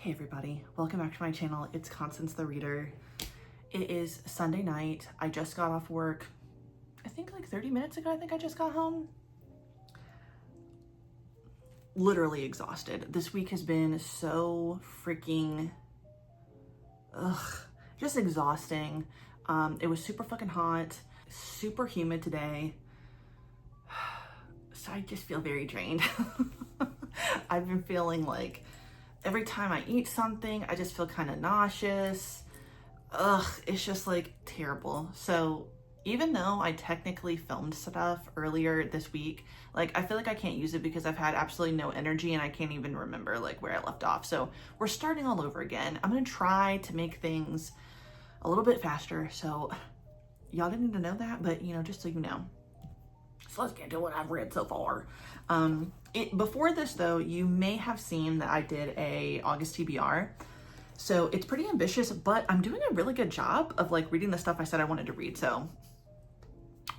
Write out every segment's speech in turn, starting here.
Hey everybody, welcome back to my channel. It's Constance the Reader. It is Sunday night. I just got off work, I think like 30 minutes ago. I just got home. Literally exhausted. This week has been so freaking, just exhausting. It was super fucking hot, super humid today. So I just feel very drained. I've been feeling like every time I eat something, I just feel kind of nauseous. It's just like terrible. So even though I technically filmed stuff earlier this week, like I feel like I can't use it because I've had absolutely no energy and I can't even remember like where I left off. So we're starting all over again. I'm gonna try to make things a little bit faster. So y'all didn't need to know that, but you know, just so you know. So let's get into what I've read so far. Before this though, you may have seen that I did a August TBR. So it's pretty ambitious, but I'm doing a really good job of like reading the stuff I said I wanted to read. So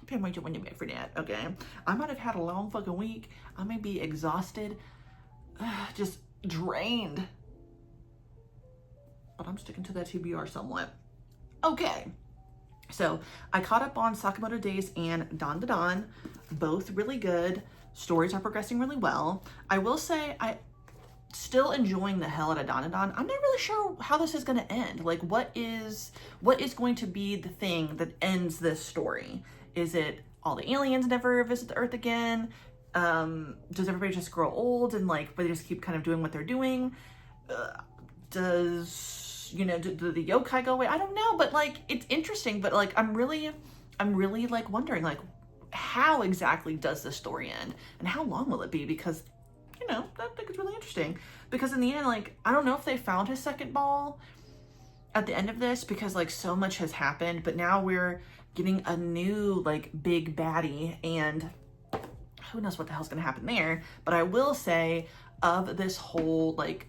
can't wait to win you back for that, okay? I might have had a long fucking week. I may be exhausted, just drained, but I'm sticking to that TBR somewhat. Okay. So I caught up on Sakamoto Days and Dawn to Dawn, both really good. Stories are progressing really well. I will say I still enjoying the hell out of Dawn to Dawn. I'm not really sure how this is going to end. Like what is going to be the thing that ends this story? Is it all the aliens never visit the Earth again? Does everybody just grow old and like, but they just keep kind of doing what they're doing? You know, do the yokai go away? I don't know, but like, it's interesting, but like, I'm really like wondering like, how exactly does the story end and how long will it be? Because, you know, I think it's really interesting because in the end, like, I don't know if they found his second ball at the end of this because like so much has happened, but now we're getting a new like big baddie and who knows what the hell's gonna happen there. But I will say of this whole like,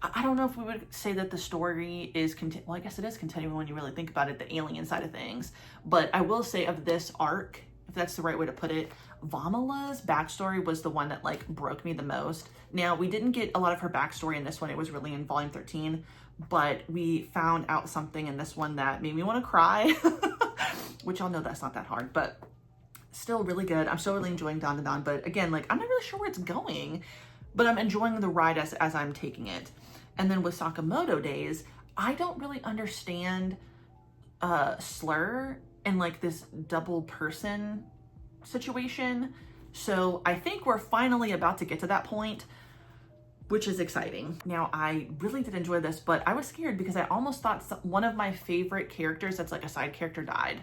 I don't know if we would say that the story is, well, I guess it is continuing when you really think about it, the alien side of things. But I will say of this arc, if that's the right way to put it, Vamala's backstory was the one that like broke me the most. Now, we didn't get a lot of her backstory in this one. It was really in volume 13, but we found out something in this one that made me want to cry, which y'all know that's not that hard, but still really good. I'm still really enjoying Dawn to Dawn, but again, like I'm not really sure where it's going, but I'm enjoying the ride as I'm taking it. And then with Sakamoto Days, I don't really understand slur and like this double person situation. So I think we're finally about to get to that point, which is exciting. Now, I really did enjoy this, but I was scared because I almost thought one of my favorite characters that's like a side character died.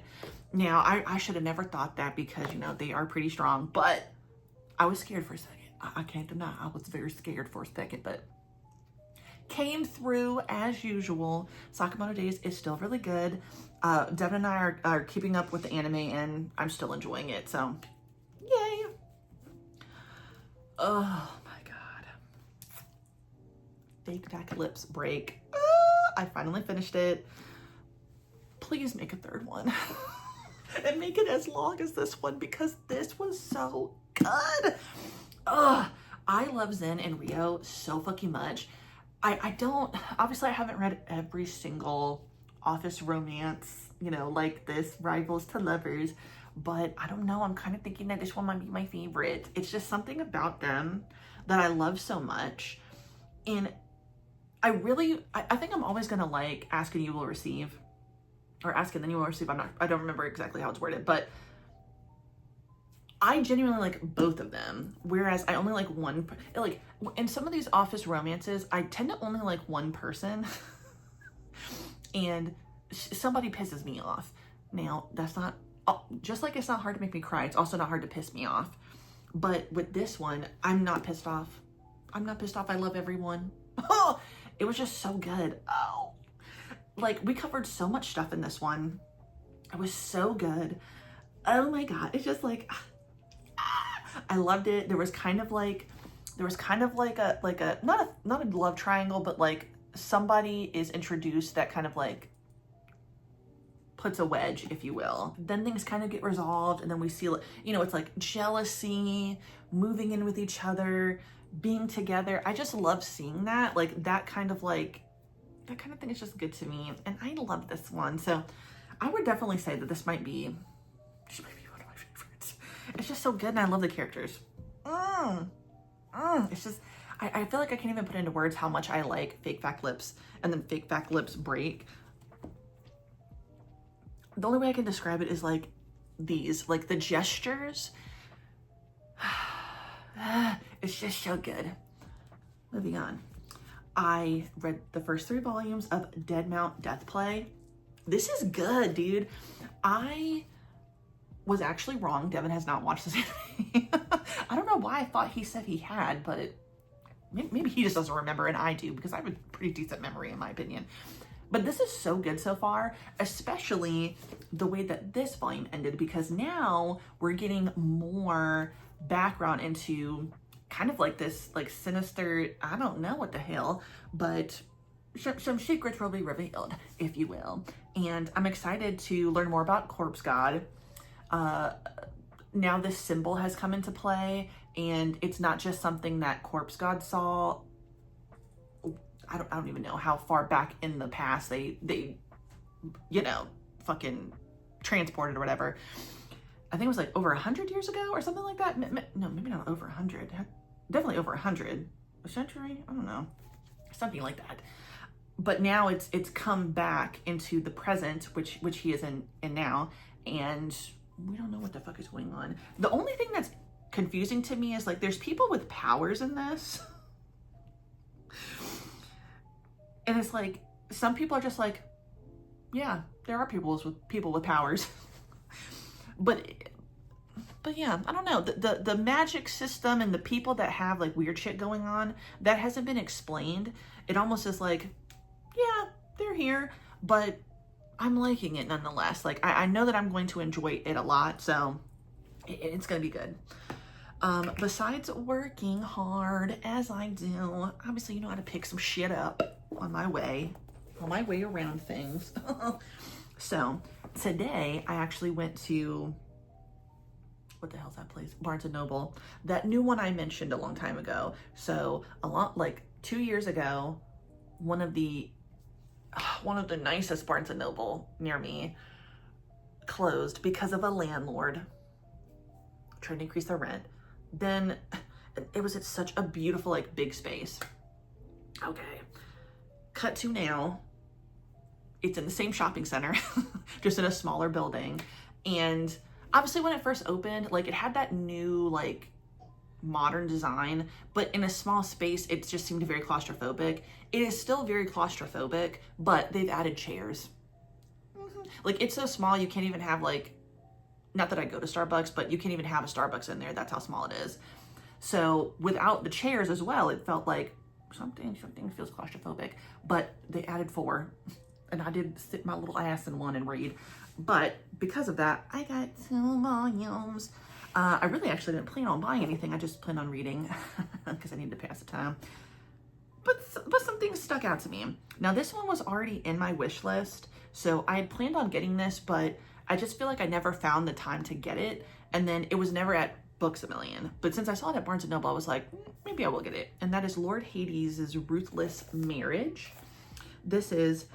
Now, I should have never thought that because, you know, they are pretty strong, but I was scared for a second. I can't deny I was very scared for a second, but came through as usual. Sakamoto Days is still really good. Devin and I are keeping up with the anime and I'm still enjoying it, so yay. Oh my god. Fake back lips break. I finally finished it. Please make a third one. And make it as long as this one because this was so good. I love Zen and Rio so fucking much. I don't, obviously I haven't read every single office romance, you know, like this, rivals to lovers, but I don't know, I'm kind of thinking that this one might be my favorite. It's just something about them that I love so much. And I think I'm always gonna like ask and you will receive, or ask and then you will receive. I don't remember exactly how it's worded, but I genuinely like both of them, whereas I only like one. Like in some of these office romances, I tend to only like one person and somebody pisses me off. Now, that's not, just like it's not hard to make me cry, it's also not hard to piss me off. But with this one, I'm not pissed off. I'm not pissed off. I love everyone. Oh, it was just so good. Oh, like we covered so much stuff in this one. It was so good. Oh my God. It's just like, I loved it. There was kind of like a not a love triangle, but like somebody is introduced that kind of like puts a wedge, if you will. Then things kind of get resolved and then we see, you know, it's like jealousy, moving in with each other, being together. I just love seeing that. Like that kind of thing is just good to me. And I love this one. So I would definitely say that this might be one of my favorites. It's just so good and I love the characters. It's just, I feel like I can't even put into words how much I like Fake Fact Lips and then Fake Fact Lips Break. The only way I can describe it is like these, like the gestures. It's just so good. Moving on. I read the first 3 volumes of Dead Mount Death Play. This is good, dude. I was actually wrong. Devin has not watched this anime. I don't know why I thought he said he had, but maybe he just doesn't remember and I do, because I have a pretty decent memory in my opinion. But this is so good so far, especially the way that this volume ended, because now we're getting more background into kind of like this like sinister, I don't know what the hell, but some secrets will be revealed, if you will. And I'm excited to learn more about Corpse God. Now this symbol has come into play, and it's not just something that Corpse God saw. I don't even know how far back in the past they you know, fucking transported or whatever. I think it was like over 100 years ago or something like that. No, maybe not over 100. Definitely over 100. A century? I don't know. Something like that. But now it's come back into the present, which he is in now, and we don't know what the fuck is going on. The only thing that's confusing to me is like there's people with powers in this. And it's like some people are just like, yeah, there are people with powers. But yeah, I don't know. The magic system and the people that have like weird shit going on, that hasn't been explained. It almost is like, yeah, they're here, but I'm liking it nonetheless. Like I know that I'm going to enjoy it a lot, so it's gonna be good. Besides working hard as I do, obviously you know how to pick some shit up on my way around things. So today I actually went to, what the hell's that place? Barnes & Noble. That new one I mentioned a long time ago. So like 2 years ago, one of the nicest Barnes & Noble near me closed because of a landlord trying to increase their rent. Then it was at such a beautiful, like, big space. Okay. Cut to now. It's in the same shopping center, just in a smaller building. And obviously when it first opened, like, it had that new, like, modern design, but in a small space, it just seemed very claustrophobic. It is still very claustrophobic, but they've added chairs. Like, it's so small, you can't even have, like, not that I go to Starbucks, but you can't even have a Starbucks in there. That's how small it is. So without the chairs as well, it felt like something feels claustrophobic, but they added 4, and I did sit my little ass in one and read. But because of that, I got 2 volumes. I really actually didn't plan on buying anything. I just planned on reading because I needed to pass the time. But some things stuck out to me. Now this one was already in my wish list, so I had planned on getting this, but I just feel like I never found the time to get it. And then it was never at Books A Million. But since I saw it at Barnes & Noble, I was like, maybe I will get it. And that is Lord Hades' Ruthless Marriage. This is,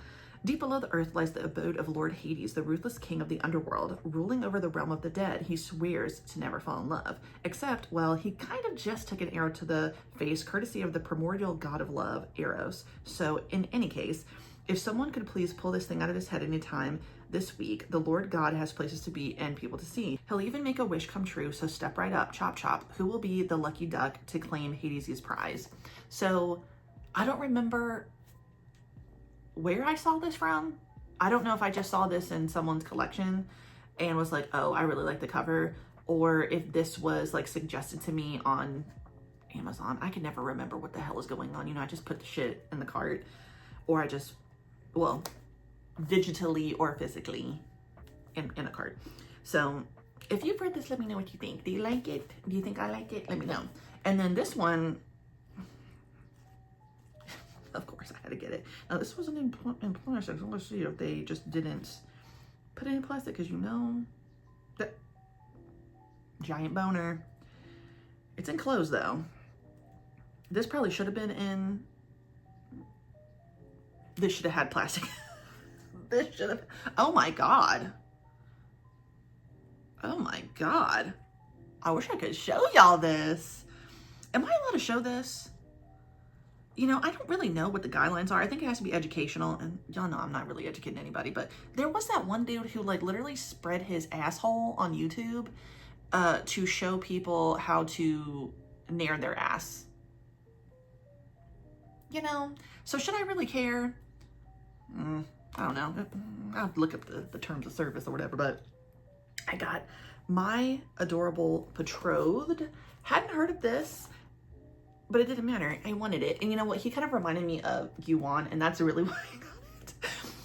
deep below the earth lies the abode of Lord Hades, the ruthless king of the underworld. Ruling over the realm of the dead, he swears to never fall in love. Except, well, he kind of just took an arrow to the face, courtesy of the primordial god of love, Eros. So in any case, if someone could please pull this thing out of his head anytime this week, the Lord God has places to be and people to see. He'll even make a wish come true, so step right up, chop chop. Who will be the lucky duck to claim Hades' prize? So I don't remember where I saw this from. I don't know if I just saw this in someone's collection and was like, oh, I really like the cover, or if this was like suggested to me on Amazon. I can never remember what the hell is going on. You know, I just put the shit in the cart, or I just, well, digitally or physically in a cart. So if you've read this, let me know what you think. Do you like it? Do you think I like it? Let me know. And then this one, of course I had to get it. Now this wasn't in plastic, so let's see if they just didn't put it in plastic, because you know that giant boner. It's enclosed though. This probably should have been in, this should have had plastic. This should have, oh my God. Oh my God. I wish I could show y'all this. Am I allowed to show this? You know, I don't really know what the guidelines are. I think it has to be educational, and y'all know I'm not really educating anybody, but there was that one dude who like literally spread his asshole on YouTube to show people how to nair their ass. You know, so should I really care? I don't know. I'll have to look up the terms of service or whatever, but I got my adorable betrothed. Hadn't heard of this, but it didn't matter. I wanted it. And you know what? He kind of reminded me of Yuan, and that's really why I got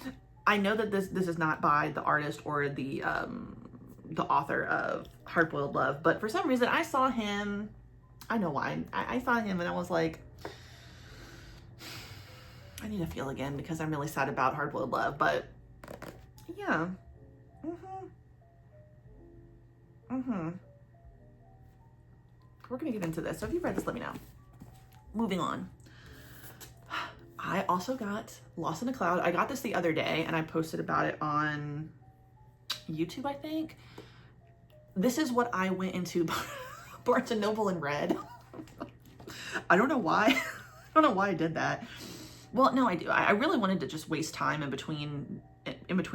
it. I know that this is not by the artist or the author of Hard-Boiled Love, but for some reason I saw him. I know why. I saw him and I was like, I need to feel again because I'm really sad about Hard-Boiled Love, but yeah. We're gonna get into this. So if you've read this, let me know. Moving on. I also got Lost in a Cloud. I got this the other day and I posted about it on YouTube, I think. This is what I went into Barnes & Noble and read. I don't know why. I don't know why I did that. Well, no, I do. I really wanted to just waste time in between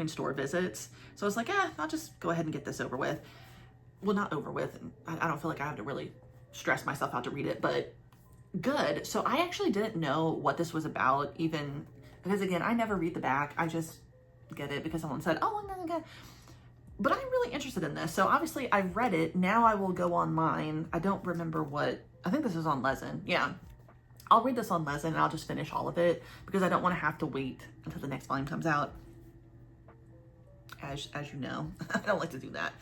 store visits. So I was like, I'll just go ahead and get this over with. Well, not over with. I don't feel like I have to really stress myself out to read it, but good. So I actually didn't know what this was about, even because again, I never read the back. I just get it because someone said, oh, I'm gonna get. But I'm really interested in this. So obviously I read it. Now I will go online. I don't remember what, I think this is on Lezen. Yeah. I'll read this on Lezen and I'll just finish all of it because I don't want to have to wait until the next volume comes out. As you know, I don't like to do that,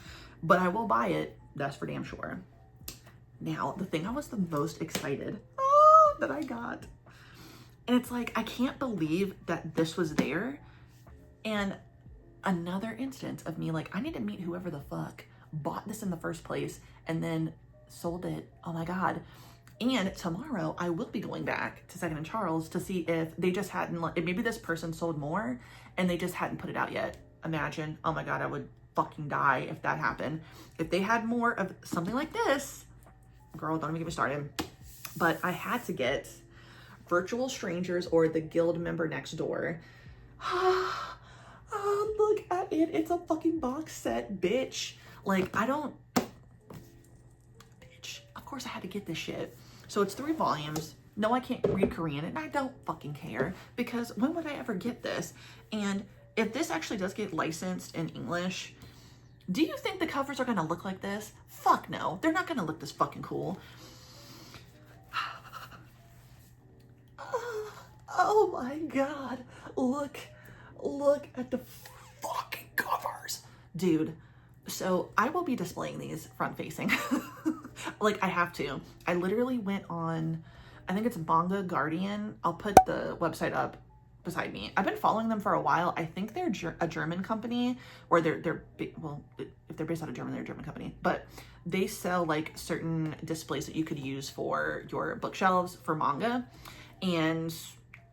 but I will buy it. That's for damn sure. Now, the thing I was the most excited that I got, and it's like, I can't believe that this was there. And another instance of me like, I need to meet whoever the fuck bought this in the first place and then sold it. Oh my God. And tomorrow I will be going back to Second and Charles to see if they just hadn't, maybe this person sold more and they just hadn't put it out yet. Imagine, oh my God, I would fucking die if that happened. If they had more of something like this, girl, don't even get me started. But I had to get Virtual Strangers or The Guild Member Next Door. Oh, look at it. It's a fucking box set, bitch. Like, bitch, of course I had to get this shit. So it's 3 volumes. No, I can't read Korean and I don't fucking care because when would I ever get this? And if this actually does get licensed in English, do you think the covers are gonna look like this? Fuck no. They're not gonna look this fucking cool. Oh my God. Look at the fucking covers. Dude, so I will be displaying these front facing. Like I have to. I literally went on, I think it's Manga Guardian. I'll put the website up beside me. I've been following them for a while. I think they're a German company, or they're well, if they're based out of Germany, they're a German company, but they sell like certain displays that you could use for your bookshelves for manga. And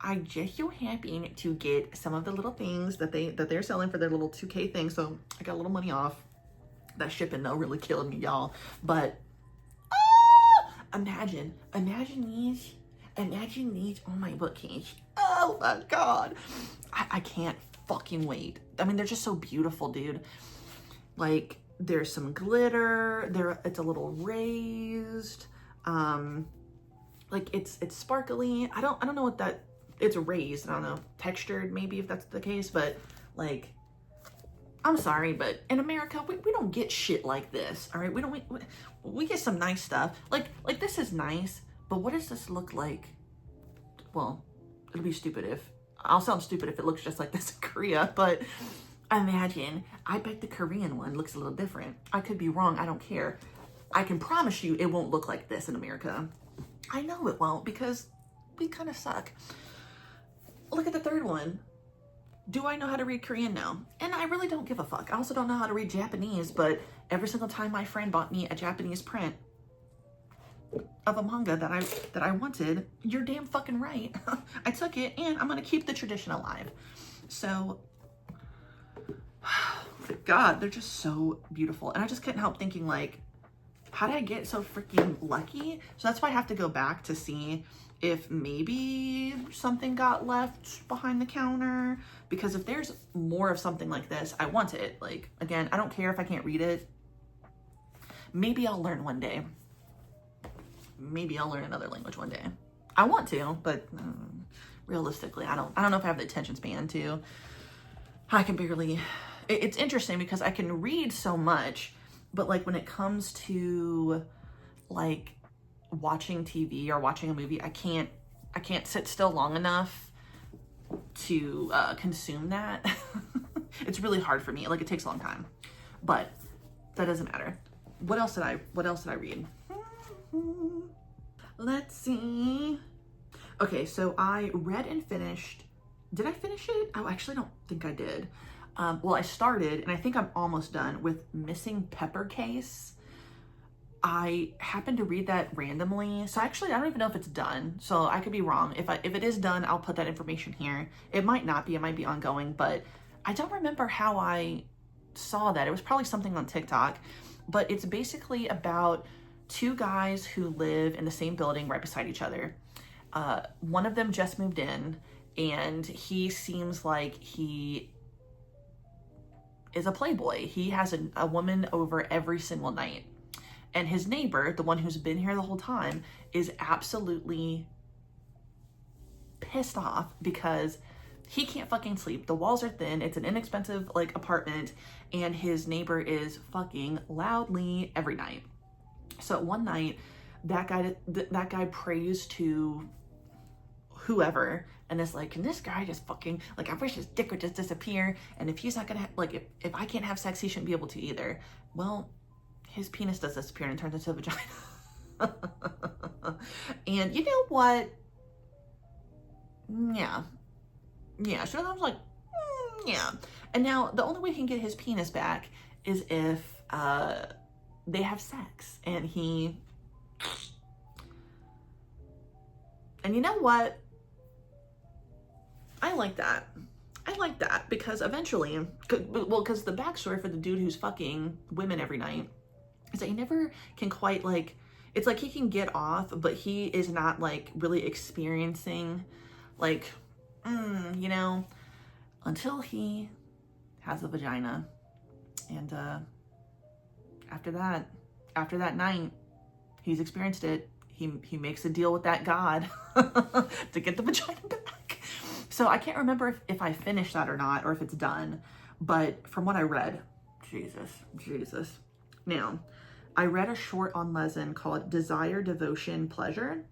I just so happened to get some of the little things that they're selling for their little 2K thing. So I got a little money off. That shipping though really killed me, y'all. But imagine these on my bookcase. Oh my God. I can't fucking wait. I mean, they're just so beautiful, dude. Like there's some glitter it's a little raised. Like it's sparkly. I don't know what that, it's raised. I don't know, textured maybe if that's the case, but like, I'm sorry, but in America, we don't get shit like this. All right. We get some nice stuff. Like this is nice, but what does this look like? Well, it'll be stupid I'll sound stupid if it looks just like this in Korea, but imagine, I bet the Korean one looks a little different. I could be wrong. I don't care. I can promise you it won't look like this in America. I know it won't because we kind of suck. Look at the third one. Do I know how to read Korean? No. And I really don't give a fuck. I also don't know how to read Japanese, but every single time my friend bought me a Japanese print, of a manga that I wanted, you're damn fucking right. I took it, and I'm gonna keep the tradition alive. So, God, they're just so beautiful. And I just couldn't help thinking, like, how did I get so freaking lucky? So that's why I have to go back to see if maybe something got left behind the counter. Because if there's more of something like this, I want it. Like, again, I don't care if I can't read it. Maybe I'll learn one day. Maybe I'll learn another language one day. I want to, but realistically, I don't know if I have the attention span to. I can barely. It's interesting because I can read so much, but like when it comes to like watching TV or watching a movie, I can't sit still long enough to consume that. It's really hard for me. Like, it takes a long time, but that doesn't matter. What else did I read? Let's see. Okay, so I read and finished. Did I finish it? I actually don't think I did. Well, I started, and I think I'm almost done with Missing Pepper Case. I happened to read that randomly, so actually I don't even know if it's done. So I could be wrong. If it is done, I'll put that information here. It might not be. It might be ongoing, but I don't remember how I saw that. It was probably something on TikTok, but it's basically about two guys who live in the same building right beside each other. One of them just moved in, and he seems like he is a playboy. He has a woman over every single night. And his neighbor, the one who's been here the whole time, is absolutely pissed off because he can't fucking sleep. The walls are thin. It's an inexpensive like apartment, and his neighbor is fucking loudly every night. So one night, that guy prays to whoever and is like, can this guy just fucking, like, I wish his dick would just disappear. And if he's not gonna like, if I can't have sex, he shouldn't be able to either. Well, his penis does disappear and turns into a vagina. And you know what? Yeah. So I was like, yeah. And now the only way he can get his penis back is if they have sex. And you know what? I like that. Because eventually, because the backstory for the dude who's fucking women every night is that he never can quite like, it's like he can get off, but he is not like really experiencing like, you know, until he has a vagina. And after that night, he's experienced it. He makes a deal with that god to get the vagina back. So I can't remember if I finished that or not, or if it's done, but from what I read, Jesus. Now, I read a short on Lezen called Desire, Devotion, Pleasure.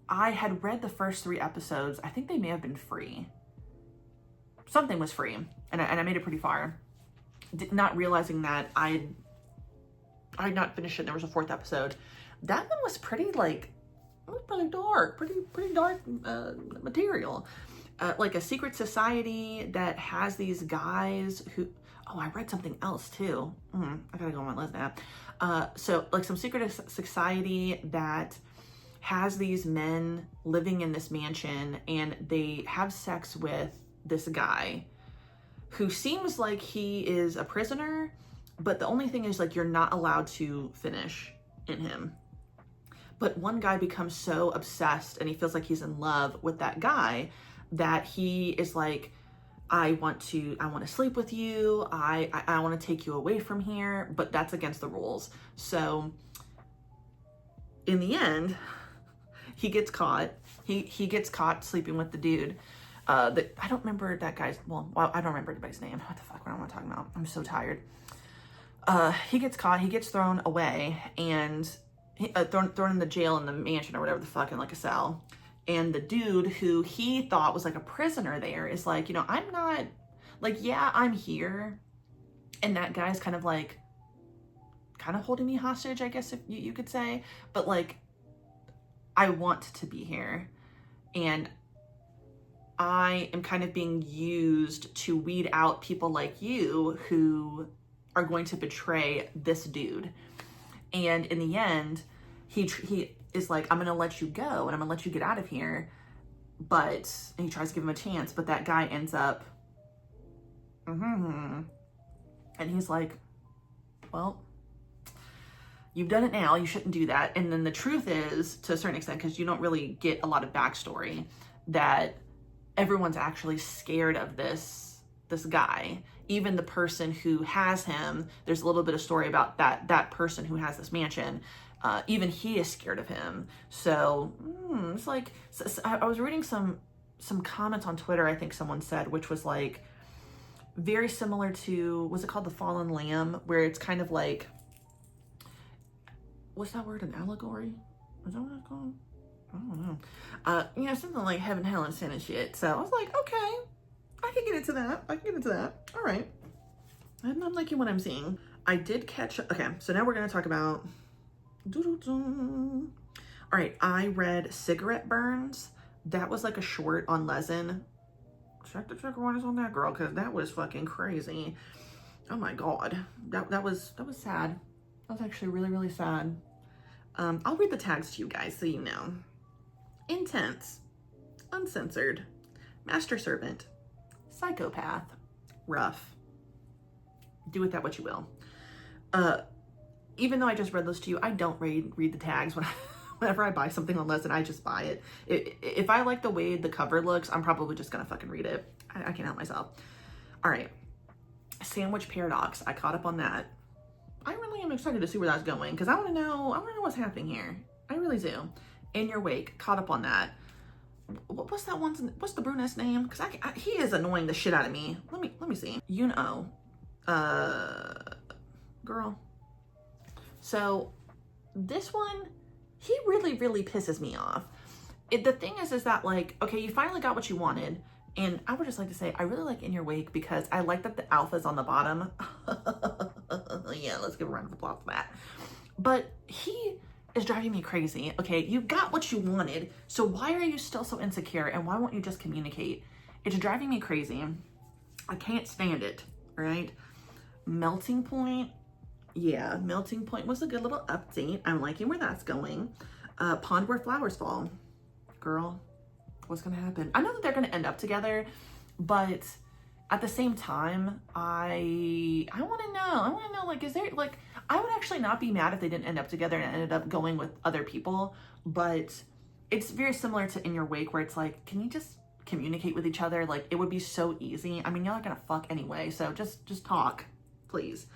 I had read the first 3 episodes. I think they may have been free. Something was free, and I made it pretty far. Not realizing that I had not finished it, and there was a 4th episode. That one was pretty, like, it was pretty dark, pretty dark material. Like a secret society that has these guys who, oh, I read something else too. I gotta go on my list now. So like some secret society that has these men living in this mansion, and they have sex with this guy who seems like he is a prisoner, but the only thing is like you're not allowed to finish in him. But one guy becomes so obsessed and he feels like he's in love with that guy that he is like, I want to sleep with you. I want to take you away from here, but that's against the rules. So in the end, he gets caught. He gets caught sleeping with the dude. I don't remember that guy's, well, I don't remember anybody's name. What the fuck, what am I talking about? I'm so tired. He gets caught, he gets thrown away, and thrown in the jail in the mansion or whatever the fuck, in like a cell. And the dude who he thought was like a prisoner there is like, you know, I'm not, like, yeah, I'm here. And that guy's kind of like, kind of holding me hostage, I guess if you could say. But like, I want to be here. And I am kind of being used to weed out people like you who are going to betray this dude. And in the end, he is like, I'm gonna let you go and I'm gonna let you get out of here, but and he tries to give him a chance, but that guy ends up and he's like, well, you've done it now, you shouldn't do that. And then the truth is, to a certain extent, because you don't really get a lot of backstory, that everyone's actually scared of this guy. Even the person who has him, there's a little bit of story about that person who has this mansion. Even he is scared of him. So it's like, I was reading some comments on Twitter, I think someone said, which was like very similar to, was it called The Fallen Lamb, where it's kind of like, what's that word, an allegory? Is that what it's called? I don't know. You know, something like heaven, hell, and sin and shit. So I was like, okay, I can get into that. All right. I'm liking what I'm seeing. I did catch, okay, so now we're going to talk about, all right, I read Cigarette Burns. That was like a short on Lezen. Check the checker one is on that, girl, because that was fucking crazy. Oh my God. That was sad. That was actually really, really sad. I'll read the tags to you guys so you know. Intense, uncensored, master servant, psychopath, rough. Do with that what you will. Even though I just read those to you, I don't read the tags whenever I buy something on Lezen. I just buy it. If I like the way the cover looks, I'm probably just gonna fucking read it. I can't help myself. All right, Sandwich Paradox. I caught up on that. I really am excited to see where that's going because I want to know what's happening here. I really do. In Your Wake, caught up on that. What's that one's? What's the brunette's name? Because he is annoying the shit out of me. Let me see. You know, girl. So this one, he really, really pisses me off. The thing is that like, okay, you finally got what you wanted. And I would just like to say, I really like In Your Wake because I like that the alpha's on the bottom. Yeah, let's give a round of applause for that. But he is driving me crazy. Okay, you got what you wanted, so why are you still so insecure and why won't you just communicate? It's driving me crazy. I can't stand it, right? Melting Point. Yeah, Melting Point was a good little update. I'm liking where that's going. Pond Where Flowers Fall. Girl, what's gonna happen? I know that they're gonna end up together, but at the same time, I want to know, like, is there, like, I would actually not be mad if they didn't end up together and ended up going with other people, but it's very similar to In Your Wake where it's like, can you just communicate with each other? Like, it would be so easy. I mean, y'all are gonna fuck anyway, so just talk, please.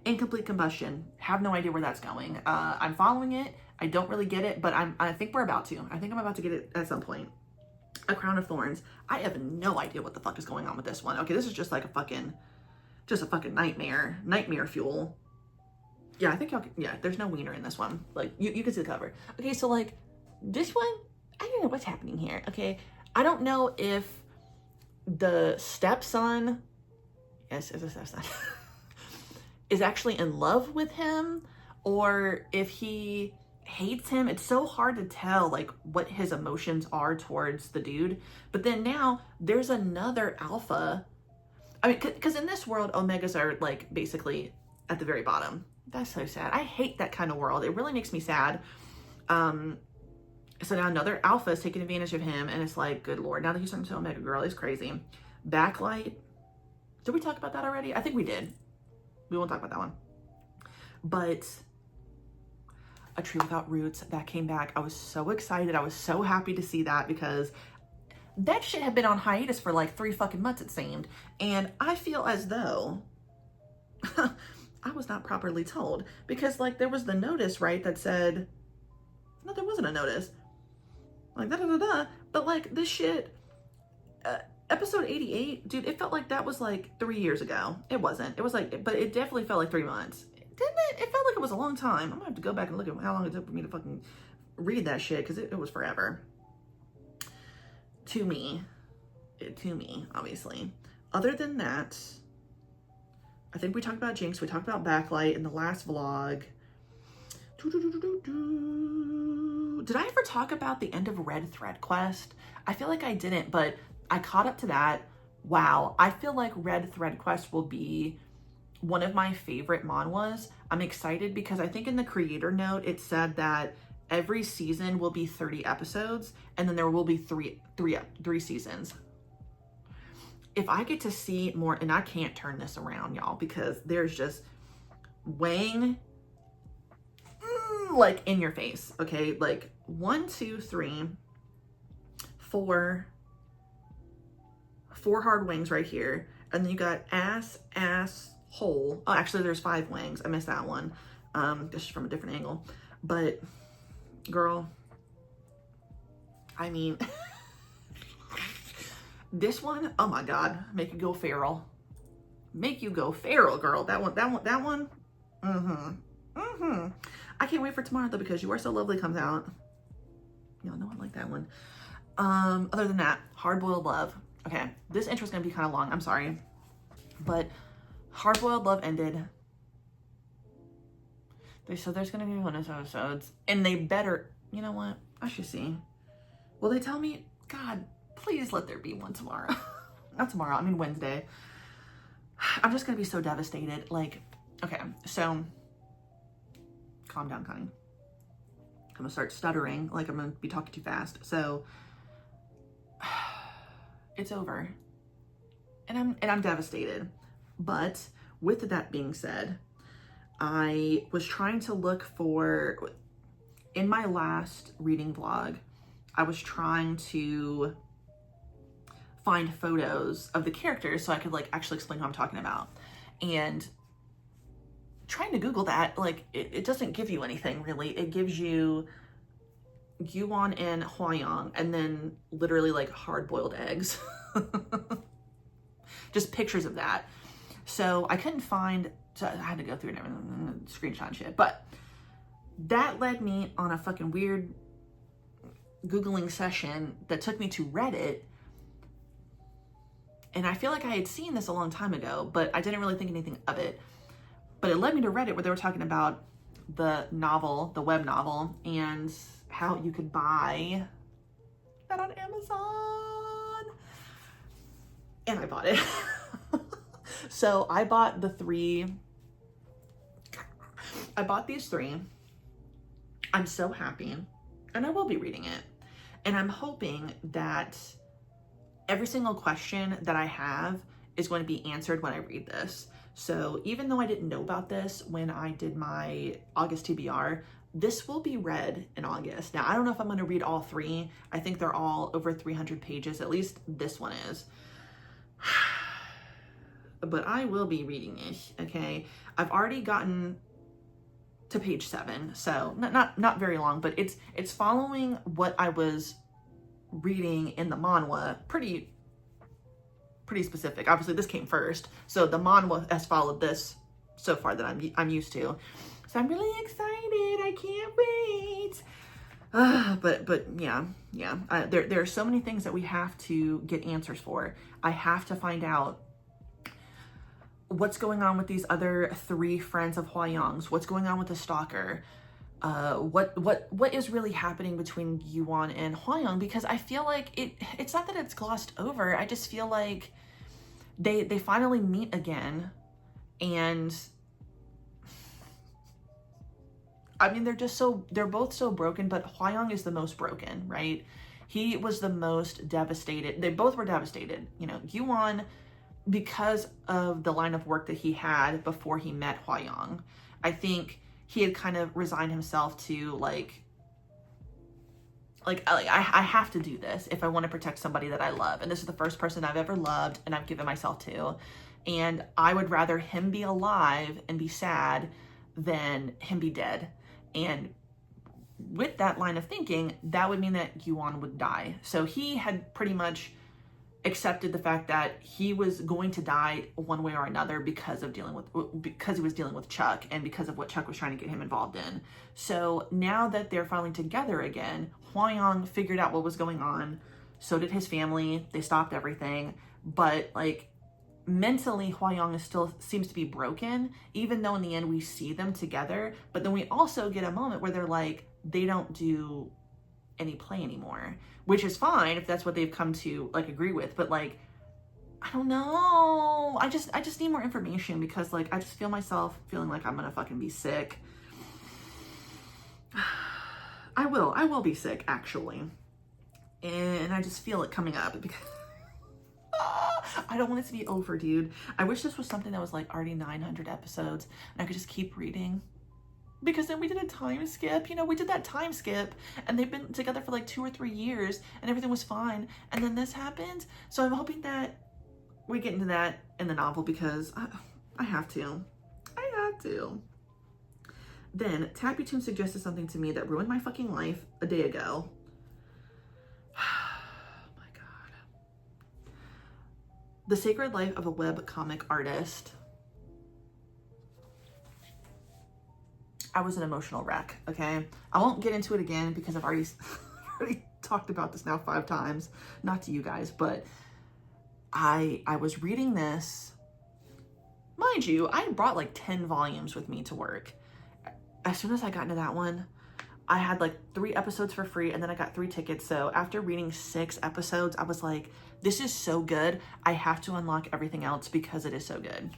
Incomplete Combustion. Have no idea where that's going. I'm following it. I don't really get it, but I think we're about to. I think I'm about to get it at some point. A Crown of Thorns. I have no idea what the fuck is going on with this one. Okay, this is just like a fucking nightmare. Nightmare fuel. Yeah, I think y'all, yeah, there's no wiener in this one. Like, you can see the cover. Okay, so like, this one, I don't know what's happening here, okay? I don't know if the stepson, yes, it's a stepson, is actually in love with him, or if he hates him. It's so hard to tell like what his emotions are towards the dude. But then now there's another alpha. I mean, because in this world, omegas are like basically at the very bottom. That's so sad. I hate that kind of world. It really makes me sad. So now another alpha is taking advantage of him, and it's like, good Lord, now that he's talking to Omega Girl, he's crazy. Backlight. Did we talk about that already? I think we did. We won't talk about that one. But A Tree Without Roots, that came back. I was so excited. I was so happy to see that because that shit had been on hiatus for like 3 fucking months, it seemed. And I feel as though I was not properly told because like there was the notice, right, that said, no, there wasn't a notice. Like da-da-da-da. But like this shit, episode 88, dude, it felt like that was like 3 years ago. It wasn't. It was like, but it definitely felt like 3 months. Didn't it? It felt like it was a long time. I'm gonna have to go back and look at how long it took for me to fucking read that shit because it was forever. To me, obviously. Other than that, I think we talked about Jinx. We talked about Backlight in the last vlog. Did I ever talk about the end of Red Thread Quest? I feel like I didn't, but I caught up to that. Wow, I feel like Red Thread Quest will be one of my favorite manhwas. I'm excited because I think in the creator note, it said that every season will be 30 episodes and then there will be three seasons. If I get to see more, and I can't turn this around, y'all, because there's just Wang, like in your face, okay? Like 1, 2, 3, 4 hard wings right here. And then you got ass, hole. Oh, actually there's 5 wings. I missed that one. This is from a different angle. But girl, I mean, this one, oh my God, make you go feral. Make you go feral, girl. That one. I can't wait for tomorrow though, because You Are So Lovely comes out. Y'all know I like that one. Other than that, Hard Boiled Love. Okay, this intro is gonna be kind of long, I'm sorry. But Hard Boiled Love ended. They said there's gonna be bonus episodes, and they better, you know what? I should see. Will they tell me? God, please let there be one tomorrow. Not tomorrow, I mean Wednesday. I'm just gonna be so devastated. Like, okay, so calm down, Connie. I'm gonna start stuttering, like I'm gonna be talking too fast. So it's over. And I'm devastated. But with that being said, I was trying to look for, in my last reading vlog, I was trying to find photos of the characters so I could like actually explain what I'm talking about. And trying to Google that, like it doesn't give you anything really. It gives you Yuan and Hwayoung and then literally like hard-boiled eggs. Just pictures of that. So I couldn't find, so I had to go through and everything, screenshot and shit. But that led me on a fucking weird Googling session that took me to Reddit. And I feel like I had seen this a long time ago, but I didn't really think anything of it. But it led me to Reddit where they were talking about the novel, the web novel, and how you could buy that on Amazon. And I bought it. So I bought these 3. I'm so happy, and I will be reading it. And I'm hoping that every single question that I have is going to be answered when I read this. So even though I didn't know about this when I did my August TBR, this will be read in August. Now, I don't know if I'm going to read all 3. I think they're all over 300 pages. At least this one is. But I will be reading it, okay? I've already gotten to page 7, so not very long, but it's following what I was reading in the manhwa, pretty specific. Obviously, this came first, so the manhwa has followed this so far that I'm used to. So I'm really excited. I can't wait. But yeah. There are so many things that we have to get answers for. I have to find out what's going on with these other 3 friends of Hwayoung's. What's going on with the stalker? What is really happening between Yuan and Hwayoung? Because I feel like it's not that it's glossed over. I just feel like they finally meet again, and I mean they're both so broken, but Hwayoung is the most broken, right? He was the most devastated. They both were devastated. You know, Yuan, because of the line of work that he had before he met Hwayoung, I think he had kind of resigned himself to like I have to do this if I want to protect somebody that I love. And this is the first person I've ever loved and I've given myself to. And I would rather him be alive and be sad than him be dead. And with that line of thinking, that would mean that Yuan would die. So he had pretty much accepted the fact that he was going to die one way or another because he was dealing with Chuck and because of what Chuck was trying to get him involved in. So now that they're finally together again, Hwayoung figured out what was going on. So did his family. They stopped everything. But like mentally, Hwayoung still seems to be broken, even though in the end we see them together. But then we also get a moment where they're like, they don't do any play anymore, which is fine if that's what they've come to like agree with. But like, I don't know. I just need more information because like I just feel myself feeling like I'm gonna fucking be sick. I will be sick actually. And I just feel it coming up because I don't want it to be over, dude. I wish this was something that was like already 900 episodes and I could just keep reading. Because then we did a time skip, you know, we did that time skip and they've been together for like 2 or 3 years and everything was fine. And then this happened. So I'm hoping that we get into that in the novel because I have to. I have to. Then Tappy Toon suggested something to me that ruined my fucking life a day ago. Oh my God. The Sacred Life of a Web Comic Artist. I was an emotional wreck, okay? I won't get into it again because I've already talked about this now 5 times. Not to you guys, but I was reading this. Mind you, I brought like 10 volumes with me to work. As soon as I got into that one, I had like 3 episodes for free and then I got 3 tickets. So after reading 6 episodes, I was like, this is so good. I have to unlock everything else because it is so good.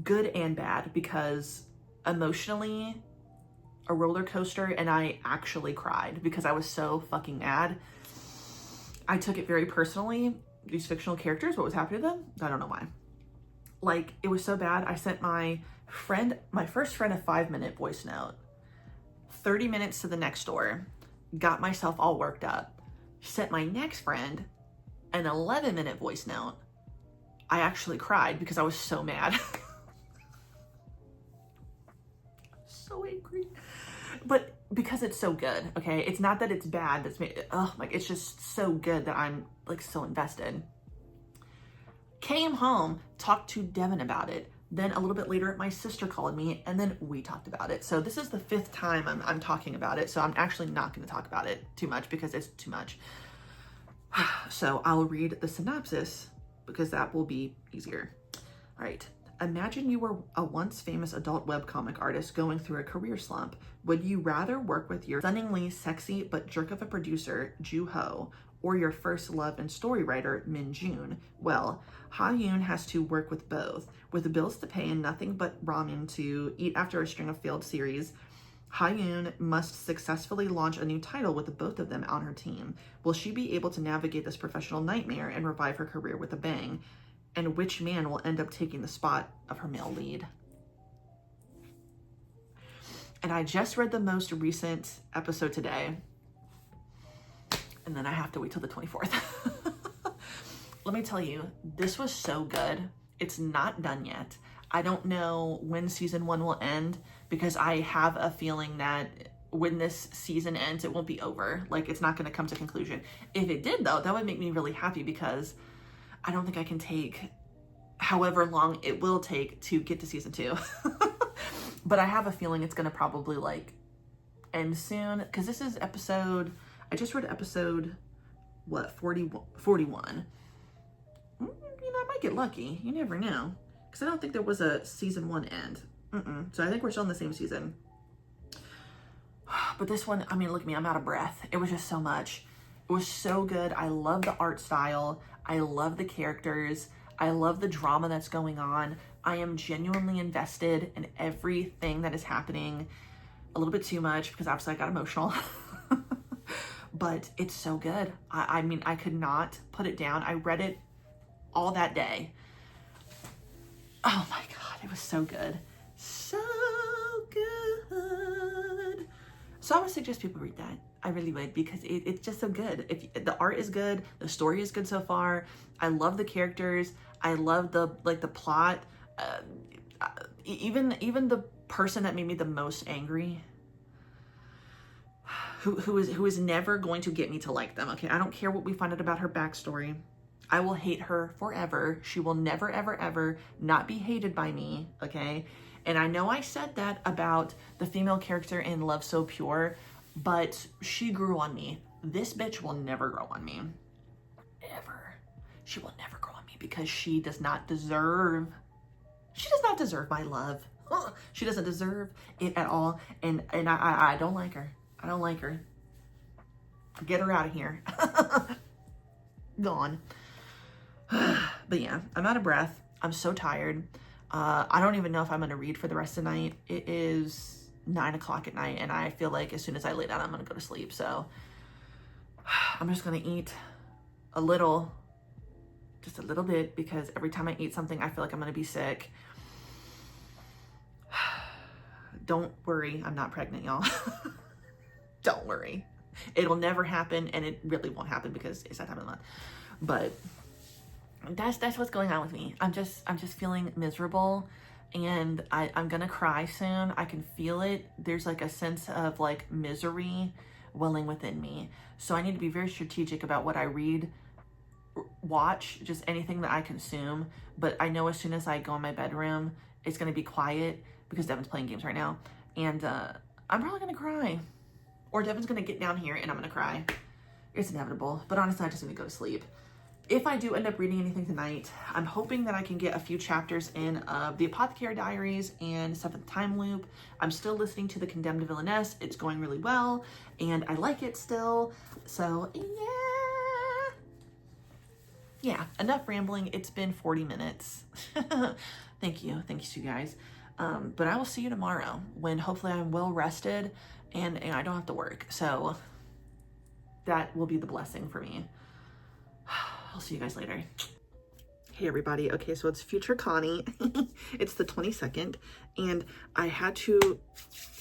Good and bad because emotionally a roller coaster and I actually cried because I was so fucking mad. I took it very personally. These fictional characters, what was happening to them? I don't know why. Like, it was so bad. I sent my first friend a 5-minute voice note, 30 minutes to the next door, got myself all worked up, sent my next friend an 11-minute voice note. I actually cried because I was so mad. So angry. But because it's so good, okay? It's not that it's bad, that's me. Oh, like it's just so good that I'm like so invested. Came home, talked to Devin about it. Then a little bit later, my sister called me and then we talked about it. So this is the 5th time I'm talking about it. So I'm actually not going to talk about it too much because it's too much. So I'll read the synopsis because that will be easier. All right. Imagine you were a once famous adult webcomic artist going through a career slump. Would you rather work with your stunningly sexy but jerk of a producer, Ju Ho, or your first love and story writer, Min Jun? Well, Ha Yoon has to work with both. With the bills to pay and nothing but ramen to eat after a string of failed series, Ha Yoon must successfully launch a new title with the both of them on her team. Will she be able to navigate this professional nightmare and revive her career with a bang? And which man will end up taking the spot of her male lead? And I just read the most recent episode today. And then I have to wait till the 24th. Let me tell you, this was so good. It's not done yet. I don't know when season 1 will end because I have a feeling that when this season ends, it won't be over. Like, it's not going to come to conclusion. If it did, though, that would make me really happy because I don't think I can take however long it will take to get to season 2. But I have a feeling it's going to probably like end soon because this is episode, I just read episode, what, 41. You know, I might get lucky. You never know. Because I don't think there was a season 1 end. So I think we're still in the same season. But this one, I mean, look at me, I'm out of breath. It was just so much. It was so good. I love the art style. I love the characters. I love the drama that's going on. I am genuinely invested in everything that is happening. A little bit too much because obviously I got emotional. But it's so good. I mean, I could not put it down. I read it all that day. Oh my God, it was so good. So good. So I would suggest people read that. I really would because it's just so good. If the art is good, the story is good so far. I love the characters. I love the plot. Even the person that made me the most angry, who is never going to get me to like them. Okay, I don't care what we find out about her backstory. I will hate her forever. She will never, ever, ever not be hated by me. Okay, and I know I said that about the female character in Love So Pure, but she grew on me. This bitch will never grow on me. Ever. She will never grow on me because she does not deserve my love. She doesn't deserve it at all. And I don't like her. I don't like her. Get her out of here. Gone. But yeah, I'm out of breath. I'm so tired. I don't even know if I'm going to read for the rest of the night. It is 9 o'clock at night, and I feel like as soon as I lay down, I'm going to go to sleep. So I'm just going to eat just a little bit, because every time I eat something, I feel like I'm going to be sick. Don't worry, I'm not pregnant, y'all. Don't worry. It'll never happen, and it really won't happen because it's that time of the month. But that's what's going on with me. I'm just feeling miserable, and I'm gonna cry soon. I can feel it. There's like a sense of like misery welling within me. So I need to be very strategic about what I read, watch, just anything that I consume. But I know as soon as I go in my bedroom, it's gonna be quiet because Devin's playing games right now, and I'm probably gonna cry, or Devin's gonna get down here and I'm gonna cry. It's inevitable. But honestly, I just need to go to sleep. If I do end up reading anything tonight, I'm hoping that I can get a few chapters in of the Apothecary Diaries and Seventh Time Loop. I'm still listening to The Condemned Villainess. It's going really well, and I like it still. So yeah, enough rambling. It's been 40 minutes. Thank you to you guys. But I will see you tomorrow, when hopefully I'm well rested and I don't have to work. So that will be the blessing for me. I'll see you guys later. Hey everybody. Okay, so it's future Connie. It's the 22nd, and I had to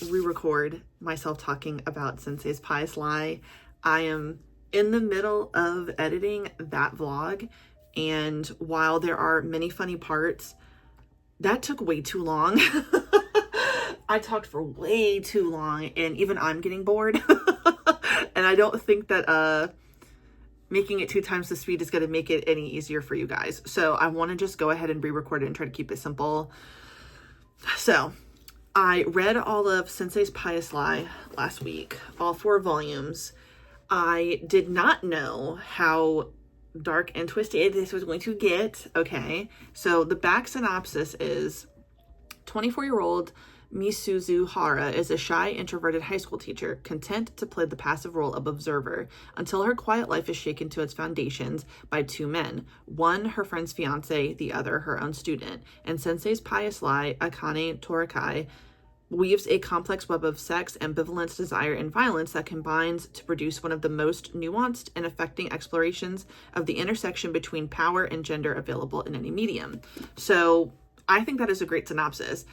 re-record myself talking about Sensei's Pious Lie. I am in the middle of editing that vlog, and while there are many funny parts, that took way too long. I talked for way too long, and even I'm getting bored. And I don't think that making it 2 times the speed is going to make it any easier for you guys. So I want to just go ahead and re-record it and try to keep it simple. So I read all of Sensei's Pious Lie last week, all 4 volumes. I did not know how dark and twisted this was going to get. Okay, so the back synopsis is 24-year-old Misuzu Hara is a shy, introverted high school teacher, content to play the passive role of observer, until her quiet life is shaken to its foundations by 2 men. One, her friend's fiance, the other, her own student. And Sensei's Pious Lie, Akane Torikai, weaves a complex web of sex, ambivalence, desire, and violence that combines to produce one of the most nuanced and affecting explorations of the intersection between power and gender available in any medium. So I think that is a great synopsis.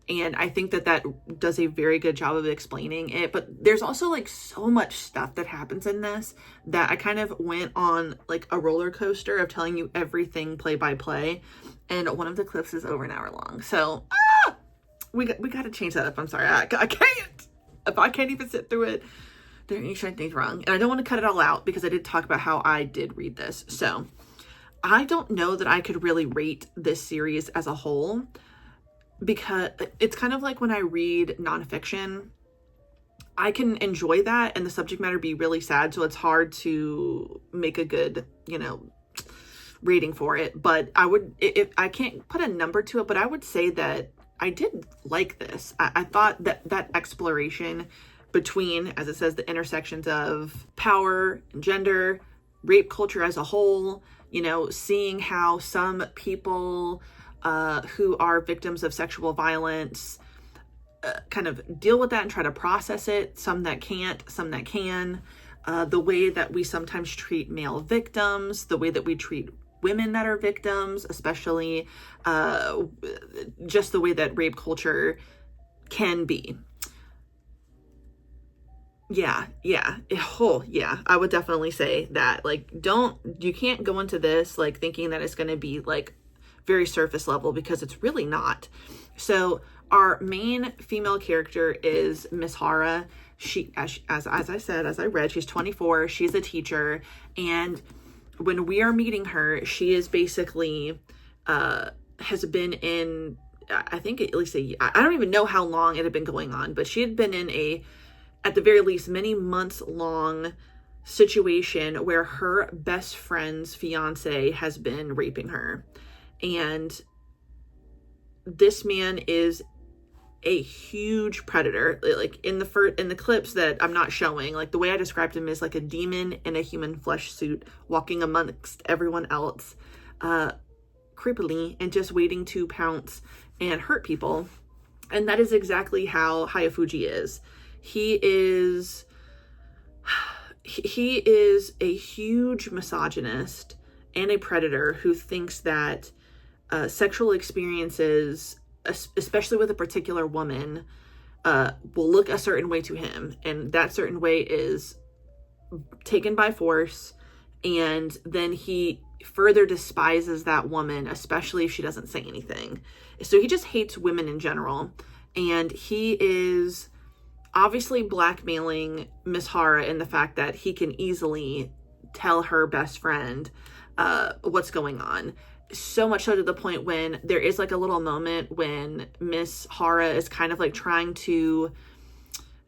And I think that that does a very good job of explaining it. But there's also like so much stuff that happens in this that I kind of went on like a roller coaster of telling you everything play by play. And one of the clips is over an hour long. So we got to change that up. I'm sorry. I can't. If I can't even sit through it, there ain't anything wrong. And I don't want to cut it all out because I did talk about how I did read this. So I don't know that I could really rate this series as a whole, because it's kind of like when I read nonfiction, I can enjoy that and the subject matter be really sad. So it's hard to make a good, rating for it. But I would, if I can't put a number to it, but I would say that I did like this. I thought that exploration between, as it says, the intersections of power and gender, rape culture as a whole, seeing how some people who are victims of sexual violence kind of deal with that and try to process it. Some that can't, some that can. The way that we sometimes treat male victims, the way that we treat women that are victims, especially just the way that rape culture can be. Yeah. I would definitely say that, you can't go into this thinking that it's going to be very surface level, because it's really not. So our main female character is Miss Hara. She, as I said, as I read, she's 24. She's a teacher, and when we are meeting her, she is basically has been in, I think at least I don't even know how long it had been going on, but she had been in at the very least many months long situation where her best friend's fiance has been raping her. And this man is a huge predator. In the clips that I'm not showing, the way I described him is like a demon in a human flesh suit walking amongst everyone else. creepily and just waiting to pounce and hurt people. And that is exactly how Hayafuji is. He is a huge misogynist and a predator who thinks that sexual experiences, especially with a particular woman, will look a certain way to him. And that certain way is taken by force. And then he further despises that woman, especially if she doesn't say anything. So he just hates women in general. And he is obviously blackmailing Miss Hara in the fact that he can easily tell her best friend what's going on. So much so to the point when there is like a little moment when Miss Hara is kind of like trying to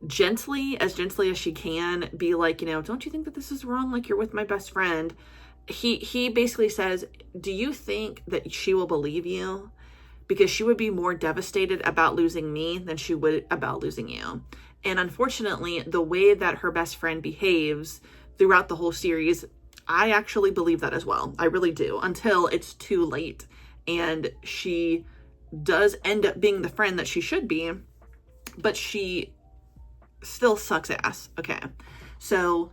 gently as she can be like, you know, don't you think that this is wrong? Like, you're with my best friend. He basically says, do you think that she will believe you? Because she would be more devastated about losing me than she would about losing you. And unfortunately, the way that her best friend behaves throughout the whole series, I actually believe that as well. I really do, until it's too late. And she does end up being the friend that she should be, but she still sucks ass. Okay. So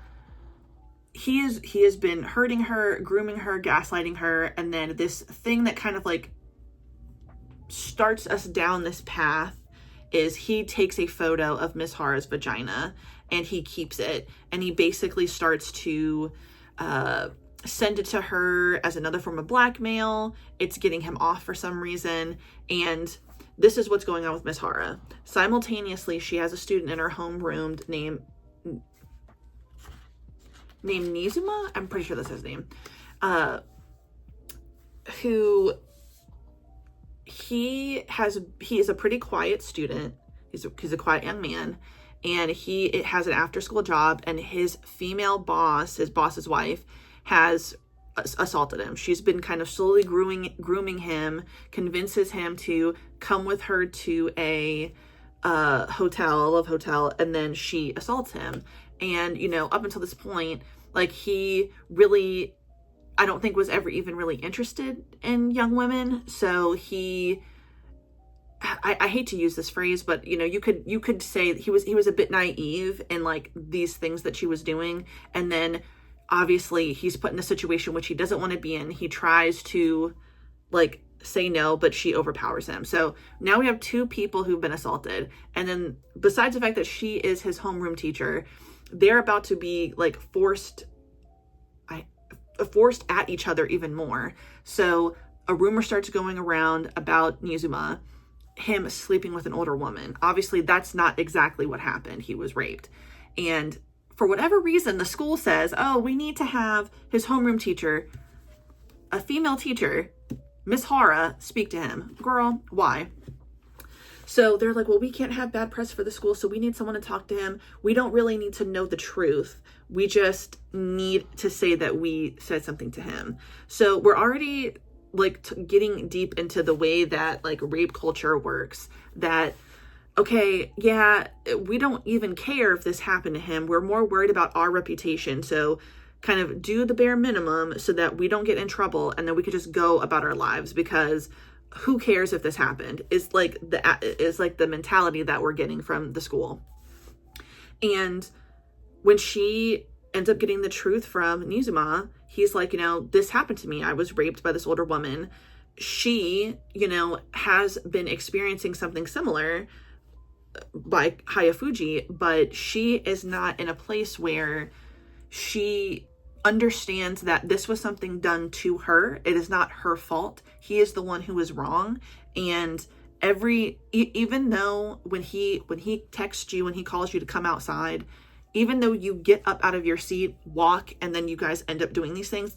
he has been hurting her, grooming her, gaslighting her. And then this thing that kind of like starts us down this path is he takes a photo of Miss Hara's vagina and he keeps it. And he basically starts to send it to her as another form of blackmail. It's getting him off for some reason. And this is what's going on with Miss Hara. Simultaneously, she has a student in her homeroom named Nizuma. I'm pretty sure that's his name. Who he is a pretty quiet student. He's a quiet young man, and he has an after school job, and his female boss, his boss's wife, has assaulted him. She's been kind of slowly grooming him, convinces him to come with her to a love hotel, and then she assaults him. And, you know, up until this point, like, he really, I don't think was ever even really interested in young women. So I hate to use this phrase, but, you know, you could say he was a bit naive in like these things that she was doing. And then obviously he's put in a situation which he doesn't want to be in. He tries to like say no, but she overpowers him. So now we have two people who've been assaulted. And then besides the fact that she is his homeroom teacher, they're about to be like forced at each other even more. So a rumor starts going around about Nizuma, him sleeping with an older woman. Obviously, that's not exactly what happened. He was raped. And for whatever reason, the school says, oh, we need to have his homeroom teacher, a female teacher, Miss Hara, speak to him. Girl, why? So they're like, well, we can't have bad press for the school, so we need someone to talk to him. We don't really need to know the truth. We just need to say that we said something to him. So we're already like getting deep into the way that like rape culture works. That, okay, yeah, we don't even care if this happened to him. We're more worried about our reputation. So kind of do the bare minimum so that we don't get in trouble, and then we could just go about our lives, because who cares if this happened is like the mentality that we're getting from the school. And when she ends up getting the truth from Nizuma, he's like, you know, this happened to me. I was raped by this older woman. She, you know, has been experiencing something similar by Hayafuji, but she is not in a place where she understands that this was something done to her. It is not her fault. He is the one who is wrong. And even though when he texts you, when he calls you to come outside, even though you get up out of your seat, walk, and then you guys end up doing these things,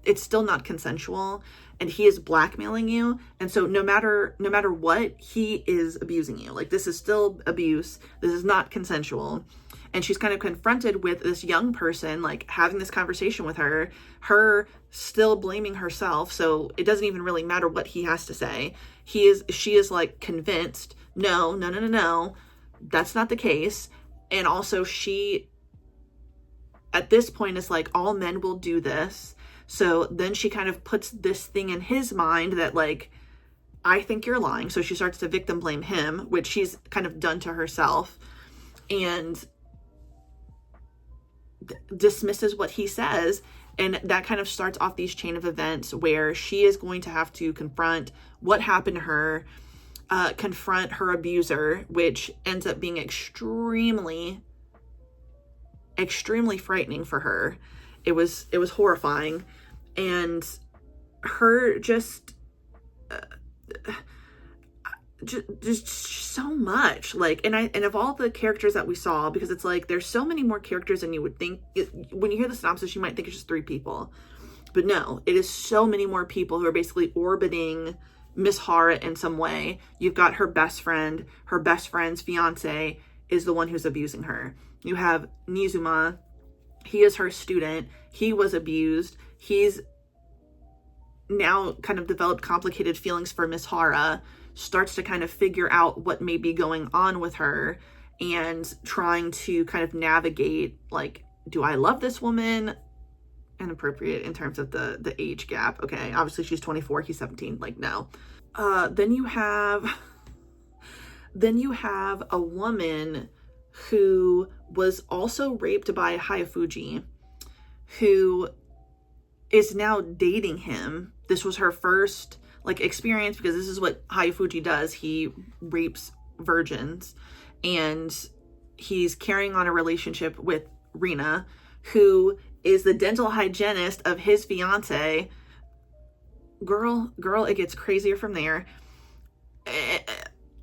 it's still not consensual, and he is blackmailing you. And so no matter what, he is abusing you. Like, this is still abuse. This is not consensual. And she's kind of confronted with this young person, like having this conversation with her still blaming herself. So it doesn't even really matter what he has to say. She is like convinced, no, that's not the case. And also she, at this point, is like, all men will do this. So then she kind of puts this thing in his mind that like, I think you're lying. So she starts to victim blame him, which she's kind of done to herself, and dismisses what he says. And that kind of starts off these chain of events where she is going to have to confront what happened to her, confront her abuser, which ends up being extremely frightening for her. It was horrifying. And her just so much, like, and of all the characters that we saw, because it's like there's so many more characters than you would think. When you hear the synopsis, you might think it's just 3 people, but no, it is so many more people who are basically orbiting Miss Hara in some way. You've got her best friend. Her best friend's fiance is the one who's abusing her. You have Nizuma. He is her student. He was abused. He's now kind of developed complicated feelings for Miss Hara, starts to kind of figure out what may be going on with her, and trying to kind of navigate, like, do I love this woman? Inappropriate in terms of the age gap. Okay, obviously she's 24, he's 17, like, no. Then you have a woman who was also raped by Hayafuji, who is now dating him. This was her first like experience, because this is what Hayafuji does. He rapes virgins, and he's carrying on a relationship with Rina, who is the dental hygienist of his fiance. Girl, it gets crazier from there.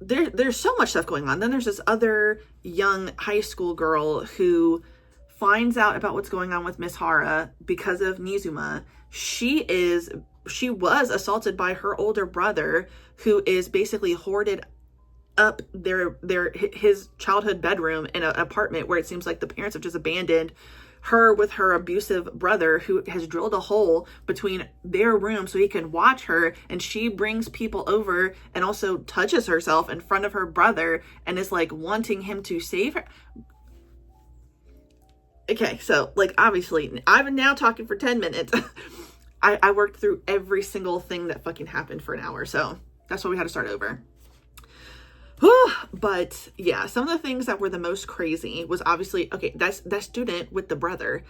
There's so much stuff going on. Then there's this other young high school girl who finds out about what's going on with Miss Hara because of Nizuma. She was assaulted by her older brother, who is basically hoarded up his childhood bedroom in an apartment where it seems like the parents have just abandoned her with her abusive brother, who has drilled a hole between their rooms so he can watch her. And she brings people over and also touches herself in front of her brother and is like wanting him to save her. Okay, so like, obviously I've been now talking for 10 minutes. I worked through every single thing that fucking happened for an hour, so that's why we had to start over. But yeah, some of the things that were the most crazy was obviously, okay, that's that student with the brother.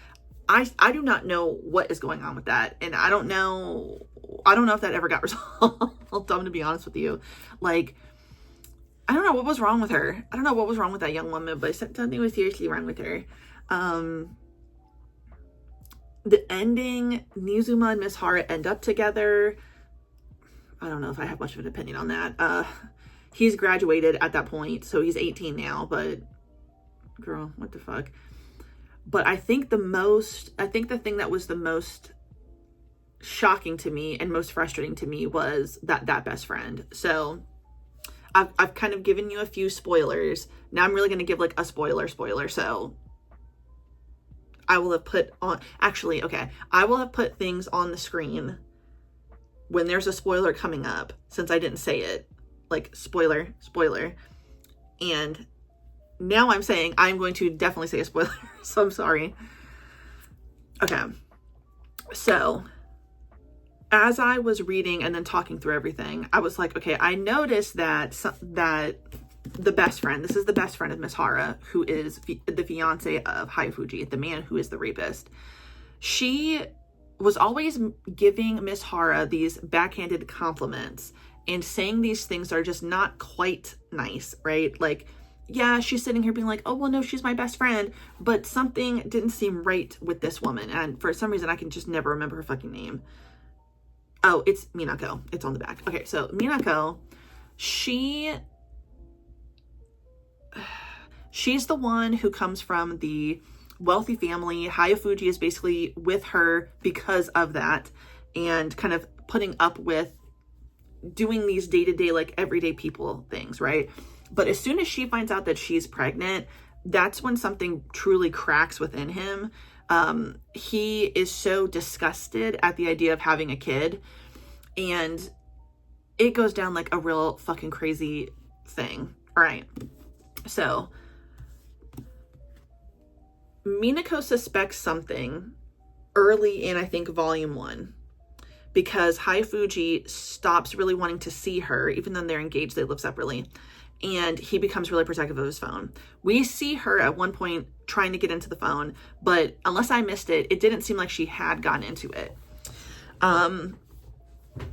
I do not know what is going on with that, and I don't know if that ever got resolved. I'm going to be honest with you. Like, I don't know what was wrong with her. I don't know what was wrong with that young woman, but something was seriously wrong with her. The ending, Nizuma and Miss Hara end up together. I don't know if I have much of an opinion on that. He's graduated at that point, so he's 18 now, but girl, what the fuck? But I think the thing that was the most shocking to me and most frustrating to me was that best friend. So I've kind of given you a few spoilers. Now I'm really going to give like a spoiler. So I will have put on, actually, okay, I will have put things on the screen when there's a spoiler coming up, since I didn't say it, like spoiler. And now I'm saying I'm going to definitely say a spoiler, so I'm sorry. Okay, so as I was reading and then talking through everything, I was like, okay, I noticed that the best friend, this is the best friend of Miss Hara, who is the fiance of Hayafuji, the man who is the rapist. She was always giving Miss Hara these backhanded compliments and saying these things that are just not quite nice, right? Like, yeah, she's sitting here being like, oh, well, no, she's my best friend, but something didn't seem right with this woman. And for some reason, I can just never remember her fucking name. Oh, it's Minako. It's on the back. Okay, so Minako, she's the one who comes from the wealthy family. Hayafuji is basically with her because of that, and kind of putting up with doing these day-to-day, like everyday people things, right? But as soon as she finds out that she's pregnant, that's when something truly cracks within him. He is so disgusted at the idea of having a kid, and it goes down like a real fucking crazy thing. All right. So Minako suspects something early in, I think, volume 1, because Haifuji stops really wanting to see her, even though they're engaged, they live separately, and he becomes really protective of his phone. We see her at one point trying to get into the phone, but unless I missed it, it didn't seem like she had gotten into it.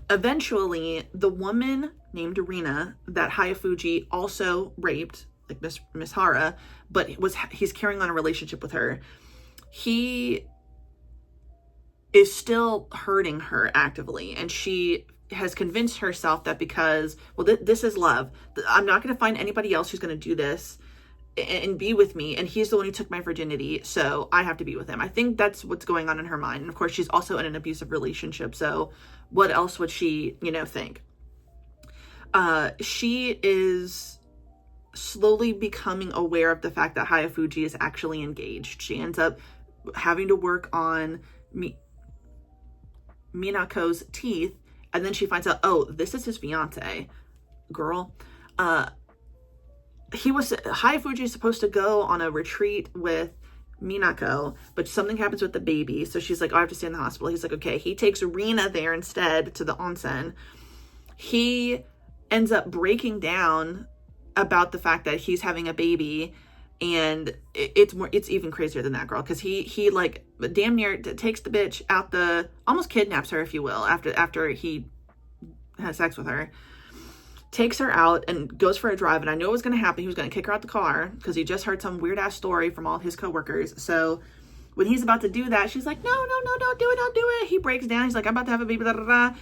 Eventually, the woman named Rina that Haifuji also raped, like Miss Hara, but he's carrying on a relationship with her. He is still hurting her actively, and she has convinced herself that because, well, this is love. I'm not going to find anybody else who's going to do this and be with me, and he's the one who took my virginity, so I have to be with him. I think that's what's going on in her mind. And of course, she's also in an abusive relationship, so what else would she, think? She is slowly becoming aware of the fact that Haifuji is actually engaged. She ends up having to work on Minako's teeth, and then she finds out, oh, this is his fiance. Girl. Haifuji is supposed to go on a retreat with Minako, but something happens with the baby, so she's like, oh, I have to stay in the hospital. He's like, okay. He takes Rina there instead to the onsen. He ends up breaking down about the fact that he's having a baby, and it's even crazier than that, girl, because he like damn near takes the bitch out, almost kidnaps her, if you will, after he has sex with her, takes her out and goes for a drive. And I knew it was going to happen. He was going to kick her out the car because he just heard some weird ass story from all his coworkers. So when he's about to do that, she's like, no, don't do it. He breaks down. He's like, I'm about to have a baby, why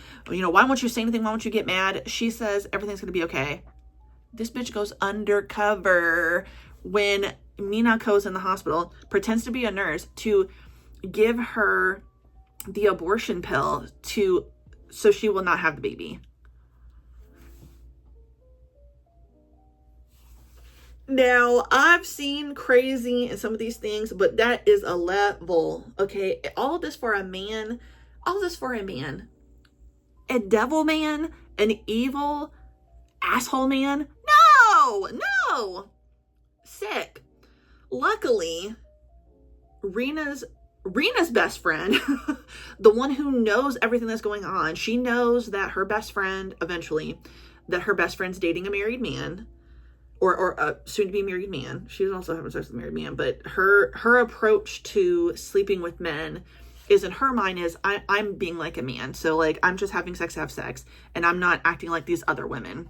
won't you say anything? Why won't you get mad? She says, everything's going to be okay. This bitch goes undercover when Minako's in the hospital, pretends to be a nurse to give her the abortion pill so she will not have the baby. Now, I've seen crazy in some of these things, but that is a level, okay? All of this for a man. A devil man? An evil asshole man? No! Sick. Luckily, Rina's best friend, the one who knows everything that's going on, she knows that her best friend's dating a married man, or a soon-to-be married man. She's also having sex with a married man, but her approach to sleeping with men is, in her mind, is I'm being like a man. So, like, I'm just having sex to have sex, and I'm not acting like these other women.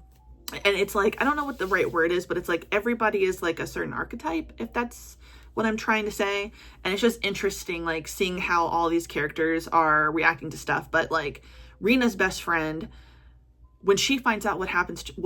And it's like, I don't know what the right word is, but it's like everybody is like a certain archetype, if that's what I'm trying to say. And it's just interesting, like, seeing how all these characters are reacting to stuff. But, like, Rina's best friend, when she finds out what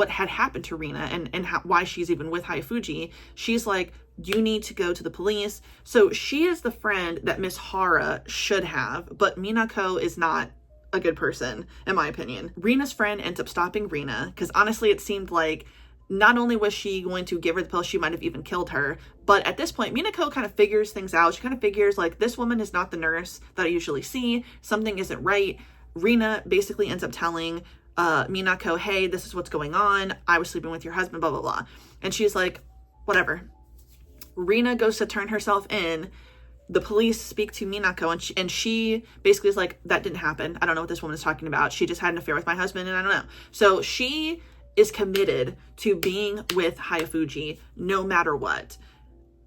had happened to Rina and why she's even with Haifuji, she's like, you need to go to the police. So she is the friend that Miss Hara should have, but Minako is not a good person, in my opinion. Rina's friend ends up stopping Rina, because honestly, it seemed like not only was she going to give her the pill, she might have even killed her. But at this point, Minako kind of figures things out. She kind of figures, like, this woman is not the nurse that I usually see. Something isn't right. Rina basically ends up telling Minako, hey, this is what's going on. I was sleeping with your husband, blah, blah, blah. And she's like, whatever. Rina goes to turn herself in. The police speak to Minako, and she basically is like, that didn't happen. I don't know what this woman is talking about. She just had an affair with my husband, and I don't know. So she is committed to being with Haifuji no matter what.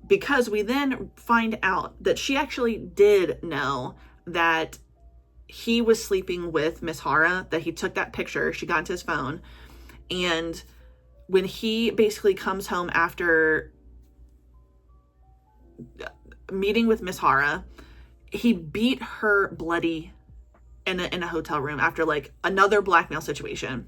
Because we then find out that she actually did know that he was sleeping with Miss Hara, that he took that picture, she got into his phone, and when he basically comes home after meeting with Miss Hara, he beat her bloody in a hotel room after, like, another blackmail situation.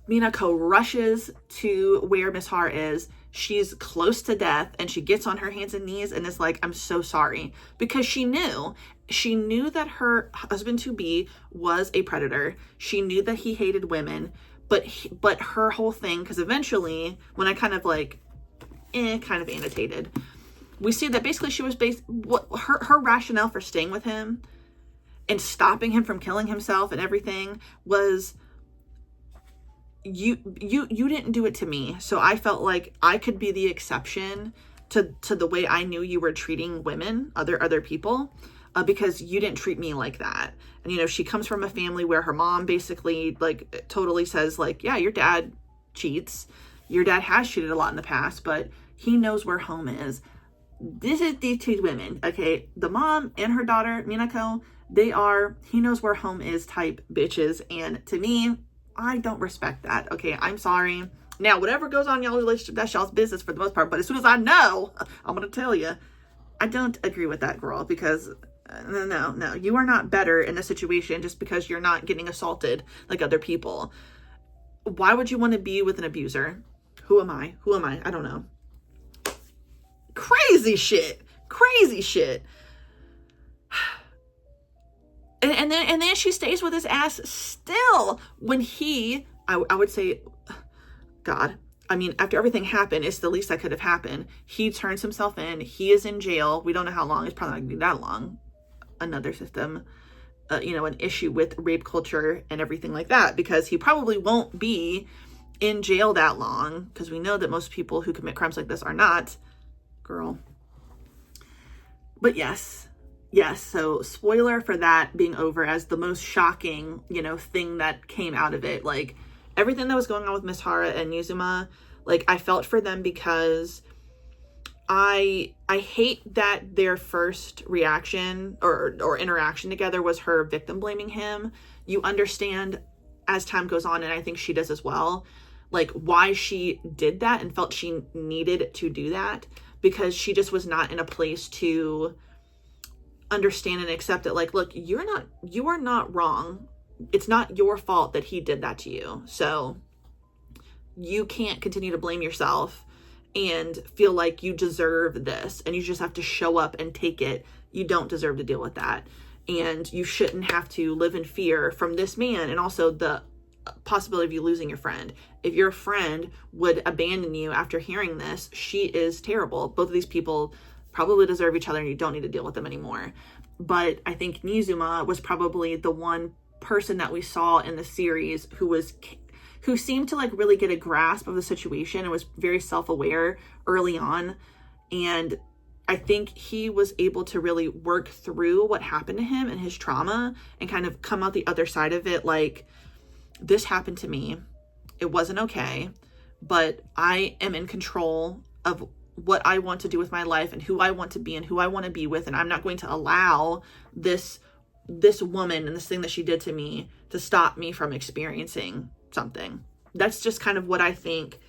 Minako rushes to where Miss Hara is. She's close to death, and she gets on her hands and knees and is like, I'm so sorry. Because she knew that her husband-to-be was a predator. She knew that he hated women, but her whole thing, because eventually, when I kind of annotated, we see that basically she was her rationale for staying with him and stopping him from killing himself and everything was, you didn't do it to me, so I felt like I could be the exception to the way I knew you were treating women, other people. because you didn't treat me like that. And, you know, she comes from a family where her mom basically like totally says like, yeah, your dad cheats. Your dad has cheated a lot in the past, but he knows where home is. This is these two women, okay? The mom and her daughter, Minako, they are, he knows where home is type bitches. And to me, I don't respect that. Okay, I'm sorry. Now, whatever goes on in y'all's relationship, that's y'all's business for the most part. But as soon as I know, I'm going to tell you, I don't agree with that, girl, because no, you are not better in this situation just because you're not getting assaulted like other people. Why would you want to be with an abuser? Who am I? I don't know. Crazy shit. And then she stays with his ass still when he, I would say, God, I mean, after everything happened, it's the least that could have happened. He turns himself in. He is in jail. We don't know how long. It's probably not going to be that long. Another system, you know, an issue with rape culture and everything like that, because he probably won't be in jail that long, because we know that most people who commit crimes like this are not, girl. But yes, so spoiler for that being over as the most shocking, you know, thing that came out of it. Like, everything that was going on with Miss Hara and Nizuma, like, I felt for them because I hate that their first reaction or interaction together was her victim blaming him. You understand as time goes on, and I think she does as well, like, why she did that and felt she needed to do that, because she just was not in a place to understand and accept it. Like, look, you are not wrong. It's not your fault that he did that to you. So you can't continue to blame yourself and feel like you deserve this and you just have to show up and take it. You don't deserve to deal with that. And you shouldn't have to live in fear from this man, and also the possibility of you losing your friend. If your friend would abandon you after hearing this, she is terrible. Both of these people probably deserve each other and you don't need to deal with them anymore. But I think Nizuma was probably the one person that we saw in the series who seemed to like really get a grasp of the situation and was very self-aware early on. And I think he was able to really work through what happened to him and his trauma and kind of come out the other side of it like, this happened to me. It wasn't okay, but I am in control of what I want to do with my life and who I want to be and who I want to be with. And I'm not going to allow this woman and this thing that she did to me to stop me from experiencing something. That's just kind of what I think,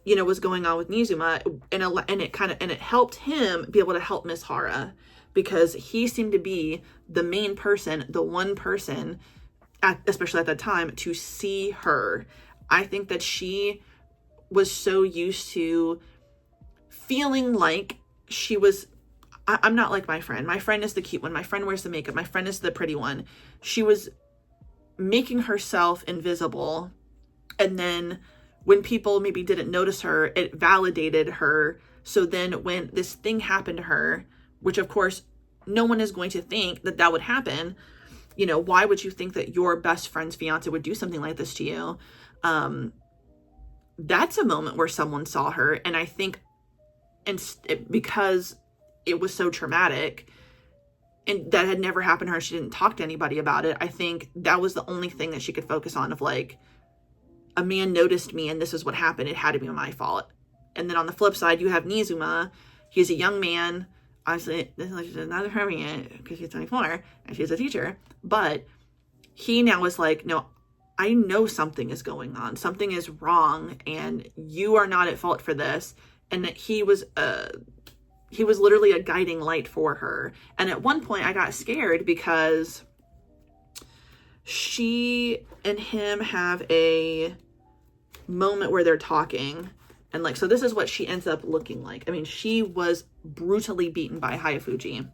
you know, was going on with Nizuma, and it helped him be able to help Miss Hara, because he seemed to be the main person, the one person, especially at that time, to see her. I think that she was so used to feeling like she was, I'm not like my friend. My friend is the cute one. My friend wears the makeup. My friend is the pretty one. She was making herself invisible. And then when people maybe didn't notice her, it validated her. So then when this thing happened to her, which of course no one is going to think that would happen, you know, why would you think that your best friend's fiance would do something like this to you? That's a moment where someone saw her. And I think because it was so traumatic and that had never happened to her, she didn't talk to anybody about it. I think that was the only thing that she could focus on, of like, a man noticed me and this is what happened. It had to be my fault. And then on the flip side, you have Nizuma. He's a young man. Obviously, this is not her yet because she's 24 and she's a teacher. But he now is like, no, I know something is going on. Something is wrong and you are not at fault for this. And that he was literally a guiding light for her. And at one point I got scared because she and him have a moment where they're talking. And like, so this is what she ends up looking like. I mean, she was brutally beaten by Hayafuji.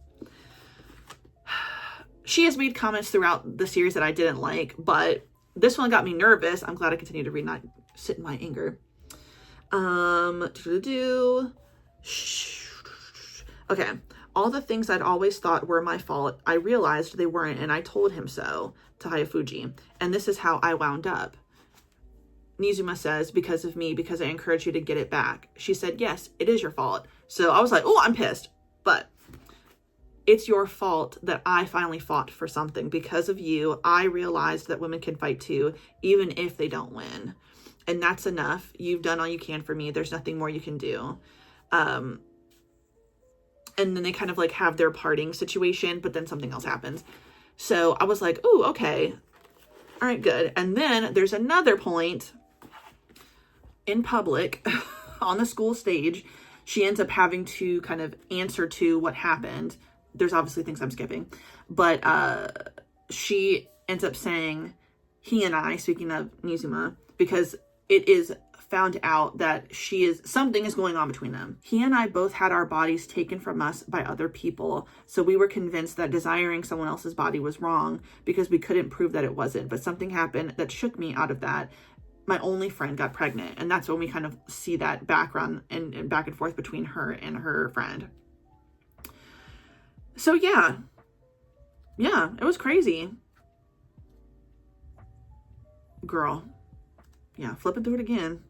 She has made comments throughout the series that I didn't like, but this one got me nervous. I'm glad I continue to read, not sit in my anger. Okay. All the things I'd always thought were my fault, I realized they weren't, and I told him so to Hayafuji. And this is how I wound up. Nizuma says, because of me, because I encouraged you to get it back. She said, yes, it is your fault. So I was like, oh, I'm pissed. But it's your fault that I finally fought for something. Because of you, I realized that women can fight too, even if they don't win. And that's enough. You've done all you can for me. There's nothing more you can do. And then they kind of like have their parting situation, but then something else happens. So I was like, ooh, okay. All right, good. And then there's another point in public on the school stage. She ends up having to kind of answer to what happened. There's obviously things I'm skipping, but she ends up saying, he and I, speaking of Nizuma, because it is found out that something is going on between them. He and I both had our bodies taken from us by other people. So we were convinced that desiring someone else's body was wrong because we couldn't prove that it wasn't. But something happened that shook me out of that. My only friend got pregnant. And that's when we kind of see that background and back and forth between her and her friend. So yeah, it was crazy. Girl. Yeah, flipping through it again.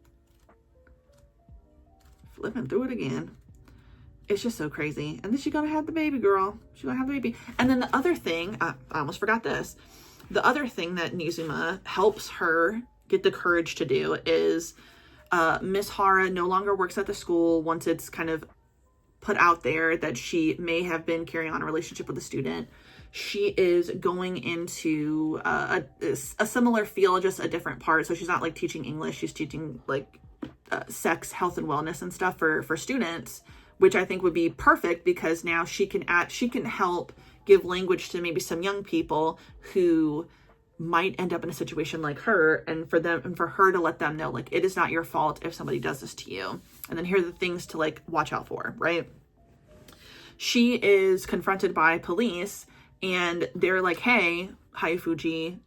It's just so crazy. And then she's gonna have the baby, girl. She's gonna have the baby. And then the other thing, I almost forgot this. The other thing that Nizuma helps her get the courage to do is Miss Hara no longer works at the school once it's kind of put out there that she may have been carrying on a relationship with a student. She is going into a similar field, just a different part. So she's not like teaching English. She's teaching like sex, health, and wellness and stuff for students, which I think would be perfect because now she can help give language to maybe some young people who might end up in a situation like her, and for her to let them know, like, it is not your fault if somebody does this to you. And then here are the things to like watch out for, right? She is confronted by police and they're like, hey, Haifuji,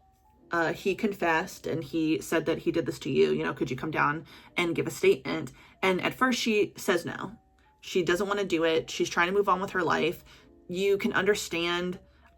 he confessed and he said that he did this to you. You know, could you come down and give a statement? And at first she says no. She doesn't want to do it. She's trying to move on with her life.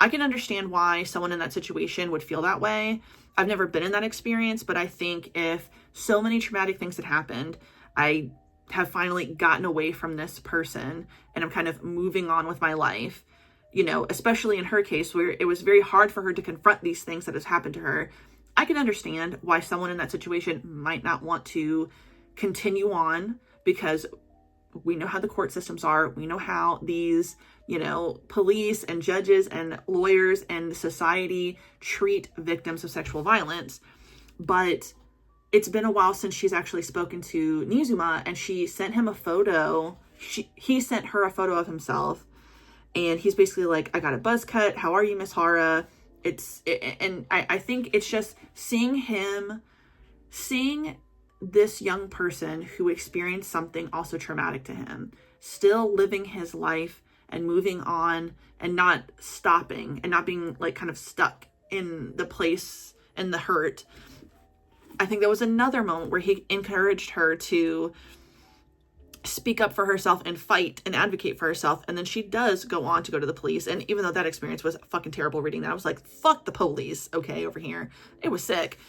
I can understand why someone in that situation would feel that way. I've never been in that experience, but I think if so many traumatic things had happened, I have finally gotten away from this person and I'm kind of moving on with my life, you know, especially in her case where it was very hard for her to confront these things that has happened to her. I can understand why someone in that situation might not want to continue on because we know how the court systems are. We know how these, you know, police and judges and lawyers and society treat victims of sexual violence. But it's been a while since she's actually spoken to Nizuma, and she sent him a photo. He sent her a photo of himself, and he's basically like, I got a buzz cut. How are you, Miss Hara? And I think it's just seeing this young person who experienced something also traumatic to him, still living his life and moving on and not stopping and not being like kind of stuck in the place and the hurt. I think there was another moment where he encouraged her to speak up for herself and fight and advocate for herself. And then she does go on to go to the police. And even though that experience was fucking terrible reading that, I was like, fuck the police. Okay, over here. It was sick.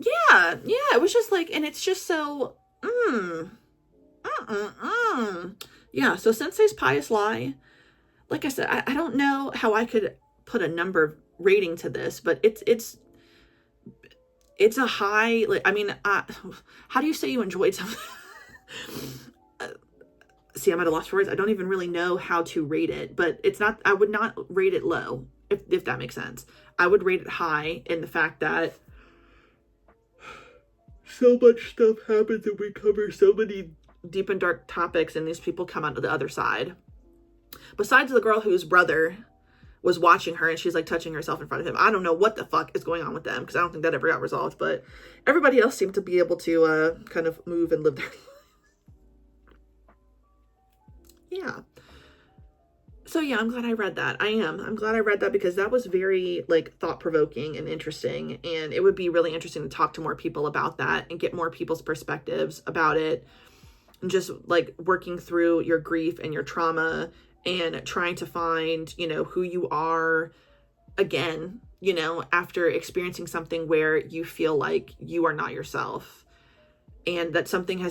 Yeah, it was just like, and it's just so, yeah, so Sensei's pious lie, like I said, I don't know how I could put a number rating to this, but it's a high, like, I mean, how do you say you enjoyed something? See, I'm at a loss for words. I don't even really know how to rate it, but I would not rate it low, if that makes sense. I would rate it high in the fact that so much stuff happens and we cover so many deep and dark topics and these people come out to the other side. Besides the girl whose brother was watching her and she's like touching herself in front of him. I don't know what the fuck is going on with them because I don't think that ever got resolved, but everybody else seemed to be able to kind of move and live their life. Yeah. So yeah, I'm glad I read that. I'm glad I read that because that was very like thought-provoking and interesting, and it would be really interesting to talk to more people about that and get more people's perspectives about it, and just like working through your grief and your trauma and trying to find, you know, who you are again, you know, after experiencing something where you feel like you are not yourself and that something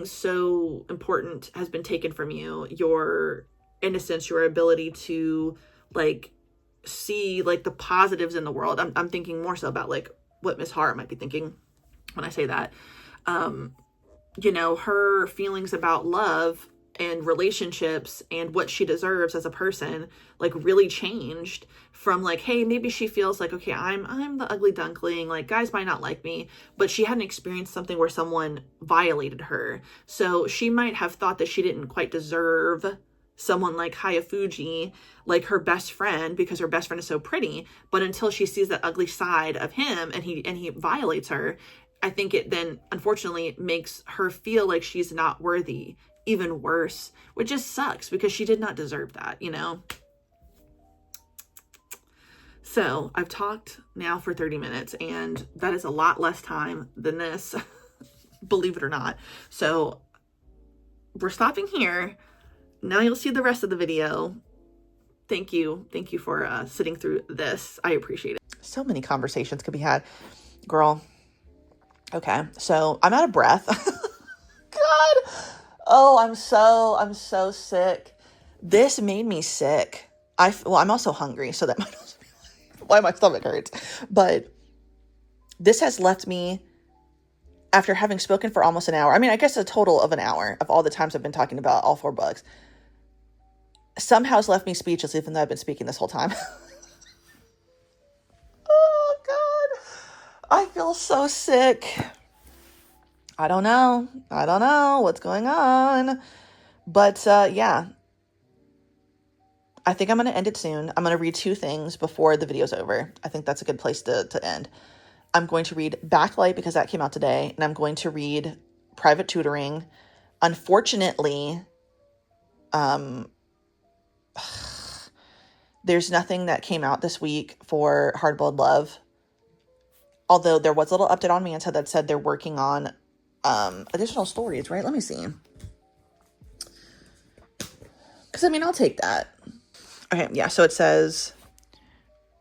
so important has been taken from you, your innocence, your ability to like see like the positives in the world. I'm thinking more so about like what Miss Hart might be thinking when I say that. You know, her feelings about love and relationships and what she deserves as a person like really changed from like, hey, maybe she feels like, okay, I'm the ugly duckling, like guys might not like me, but she hadn't experienced something where someone violated her. So she might have thought that she didn't quite deserve someone like Hayafuji, like her best friend, because her best friend is so pretty. But until she sees that ugly side of him and he violates her, I think it then unfortunately makes her feel like she's not worthy even worse, which just sucks because she did not deserve that, you know? So I've talked now for 30 minutes and that is a lot less time than this, believe it or not. So we're stopping here. Now you'll see the rest of the video. Thank you. Thank you for sitting through this. I appreciate it. So many conversations could be had. Girl. Okay. So I'm out of breath. God. Oh, I'm so sick. This made me sick. I'm also hungry, so that might also be why my stomach hurts. But this has left me, after having spoken for almost an hour, I mean, I guess a total of an hour of all the times I've been talking about all 4 books, somehow has left me speechless, even though I've been speaking this whole time. Oh, God. I feel so sick. I don't know what's going on. But yeah, I think I'm going to end it soon. I'm going to read 2 things before the video's over. I think that's a good place to end. I'm going to read Backlight because that came out today, and I'm going to read Private Tutoring. Unfortunately, there's nothing that came out this week for Hardboiled Love. Although there was a little update on Manta that said they're working on additional stories, right? Let me see. Because, I mean, I'll take that. Okay, yeah, so it says,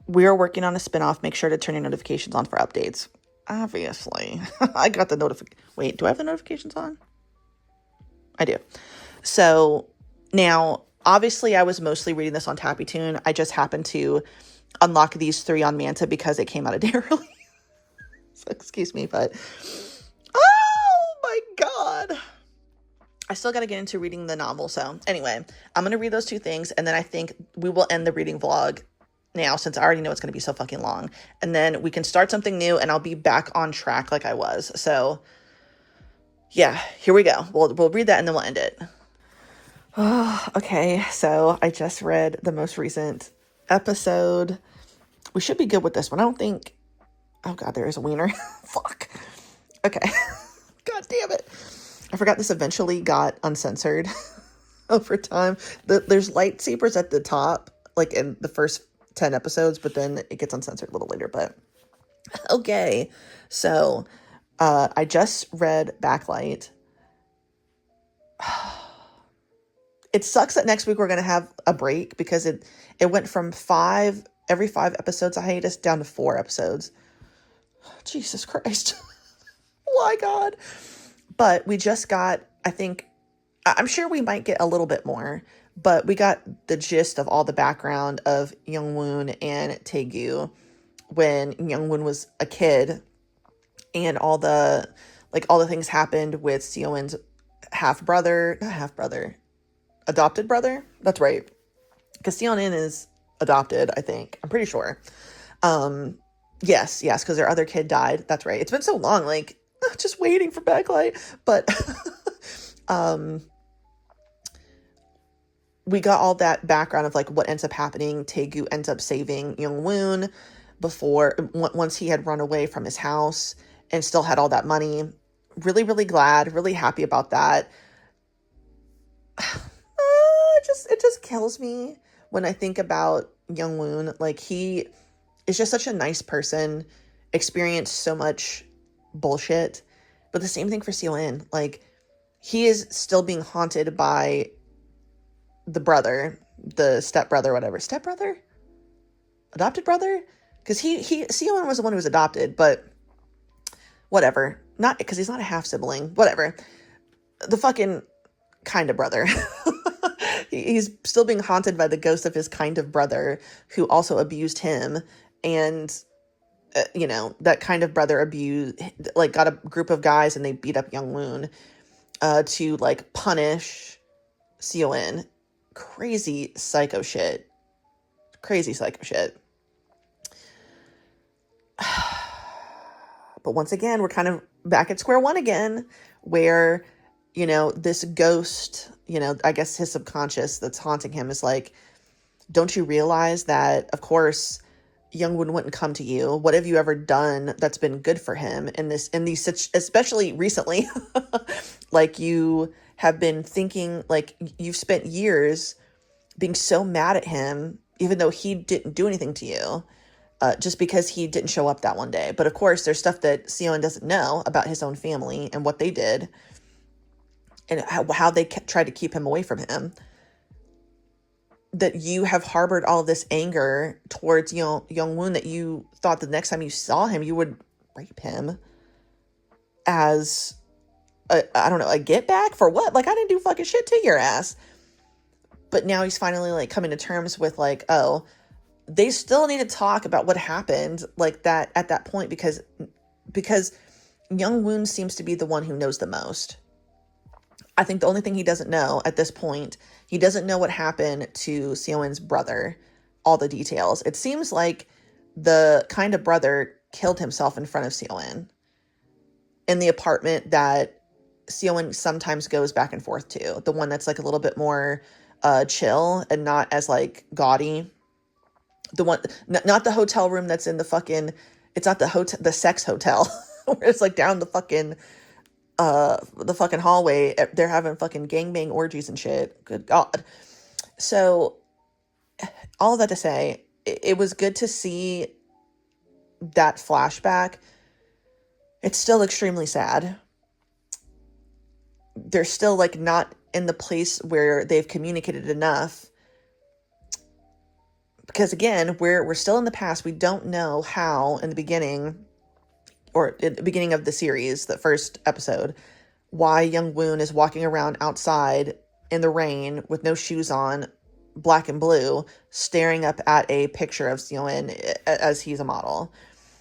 we are working on a spinoff. Make sure to turn your notifications on for updates. Obviously. I got the notification. Wait, do I have the notifications on? I do. So, now, obviously, I was mostly reading this on TappyToon. I just happened to unlock these 3 on Manta because it came out a day early. So, excuse me, but... Oh, my God. I still got to get into reading the novel. So anyway, I'm going to read those 2 things. And then I think we will end the reading vlog now, since I already know it's going to be so fucking long. And then we can start something new and I'll be back on track like I was. So yeah, here we go. We'll read that and then we'll end it. Oh, okay. So I just read the most recent episode. We should be good with this one. I don't think... Oh God, there is a wiener. Fuck. Okay. God damn it. I forgot this eventually got uncensored over time. There's lightsabers at the top, like in the first 10 episodes, but then it gets uncensored a little later. But okay. So I just read Backlight. It sucks that next week we're going to have a break because it went from every 5 episodes of hiatus down to 4 episodes. Jesus Christ. Why, God? But we just got, I think, I'm sure we might get a little bit more, but we got the gist of all the background of Youngwoon and Taegu when Youngwoon was a kid, and all the things happened with Seoin's adopted brother. That's right. Because Seoin is adopted, I think. I'm pretty sure. Yes, because their other kid died. That's right. It's been so long, like, just waiting for Backlight. But we got all that background of like what ends up happening. Taegu ends up saving Youngwoon once he had run away from his house and still had all that money. Really, really glad, really happy about that. It just kills me when I think about Youngwoon. Like, he is just such a nice person, experienced so much bullshit, but the same thing for Seoin. Like, he is still being haunted by the brother, the stepbrother, whatever. Stepbrother? Adopted brother? Because Seoin was the one who was adopted, but whatever. Not because he's not a half sibling. Whatever. The fucking kind of brother. he's still being haunted by the ghost of his kind of brother who also abused him. And, that kind of brother got a group of guys and they beat up Young Woon to like punish Seowin. Crazy psycho shit. But once again, we're kind of back at square one again, where, this ghost, I guess his subconscious that's haunting him is like, don't you realize that, of course, Youngwoon wouldn't come to you? What have you ever done that's been good for him especially recently? Like, you have been thinking, like, you've spent years being so mad at him, even though he didn't do anything to you. Just because he didn't show up that one day. But of course, there's stuff that Seowin doesn't know about his own family and what they did and how they tried to keep him away from him. That you have harbored all of this anger towards Youngwoon, that you thought the next time you saw him, you would rape him as a get back for what? Like, I didn't do fucking shit to your ass. But now he's finally like coming to terms with like, oh, they still need to talk about what happened like that at that point, because Youngwoon seems to be the one who knows the most. I think the only thing he doesn't know at this point, he doesn't know what happened to Seowin's brother, all the details. It seems like the kind of brother killed himself in front of Seowin in the apartment that Seowin sometimes goes back and forth to, the one that's like a little bit more chill and not as like gaudy. The one, not the hotel room that's in the fucking, it's not the sex hotel where it's like down the fucking hallway. They're having fucking gangbang orgies and shit. Good God. So all of that to say, it was good to see that flashback. It's still extremely sad. They're still like not in the place where they've communicated enough. Because again, we're still in the past. We don't know how in the beginning, or at the beginning of the series, the first episode, why Youngwoon is walking around outside in the rain with no shoes on, black and blue, staring up at a picture of Seowin as he's a model.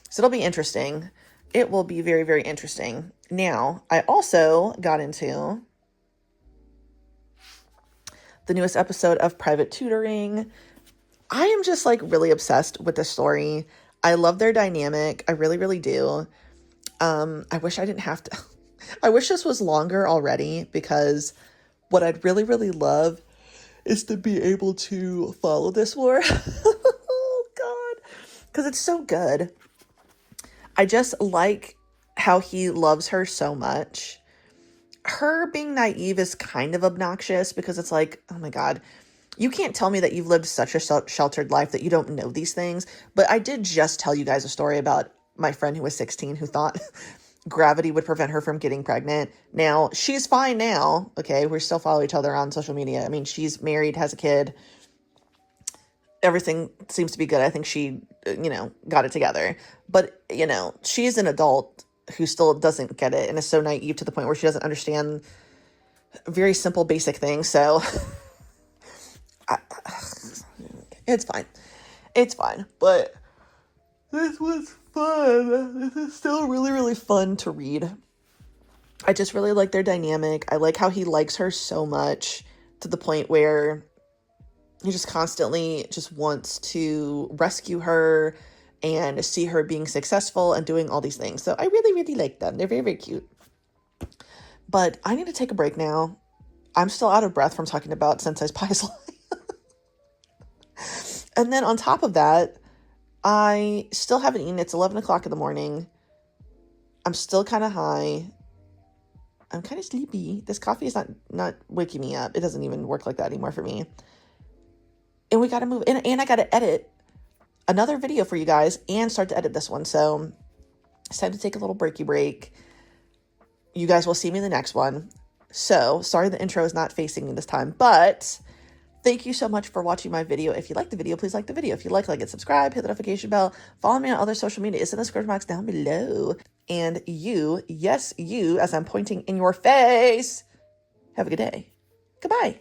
So it'll be interesting. It will be very, very interesting. Now, I also got into the newest episode of Private Tutoring. I am just like really obsessed with the story. I love their dynamic. I really, really do. I wish I didn't have to. I wish this was longer already, because what I'd really, really love is to be able to follow this more. Oh, God. Because it's so good. I just like how he loves her so much. Her being naive is kind of obnoxious, because it's like, oh my God, you can't tell me that you've lived such a sheltered life that you don't know these things. But I did just tell you guys a story about my friend who was 16 who thought gravity would prevent her from getting pregnant. Now, she's fine now. Okay, we still follow each other on social media. I mean, she's married, has a kid. Everything seems to be good. I think she, got it together. But, she's an adult who still doesn't get it and is so naive to the point where she doesn't understand very simple, basic things. So it's fine. It's fine. But this was fun. This is still really, really fun to read. I just really like their dynamic. I like how he likes her so much to the point where he just constantly just wants to rescue her and see her being successful and doing all these things. So I really, really like them. They're very, very cute. But I need to take a break now. I'm still out of breath from talking about Sensei's pious life. And then on top of that, I still haven't eaten. It's 11 o'clock in the morning. I'm still kind of high. I'm kind of sleepy. This coffee is not waking me up. It doesn't even work like that anymore for me. And we got to move. And I got to edit another video for you guys and start to edit this one. So it's time to take a little breaky break. You guys will see me in the next one. So sorry the intro is not facing me this time, but thank you so much for watching my video. If you like the video, please like the video. If you like it, subscribe, hit the notification bell, follow me on other social media. It's in the description box down below. And you, yes, you, as I'm pointing in your face, have a good day. Goodbye.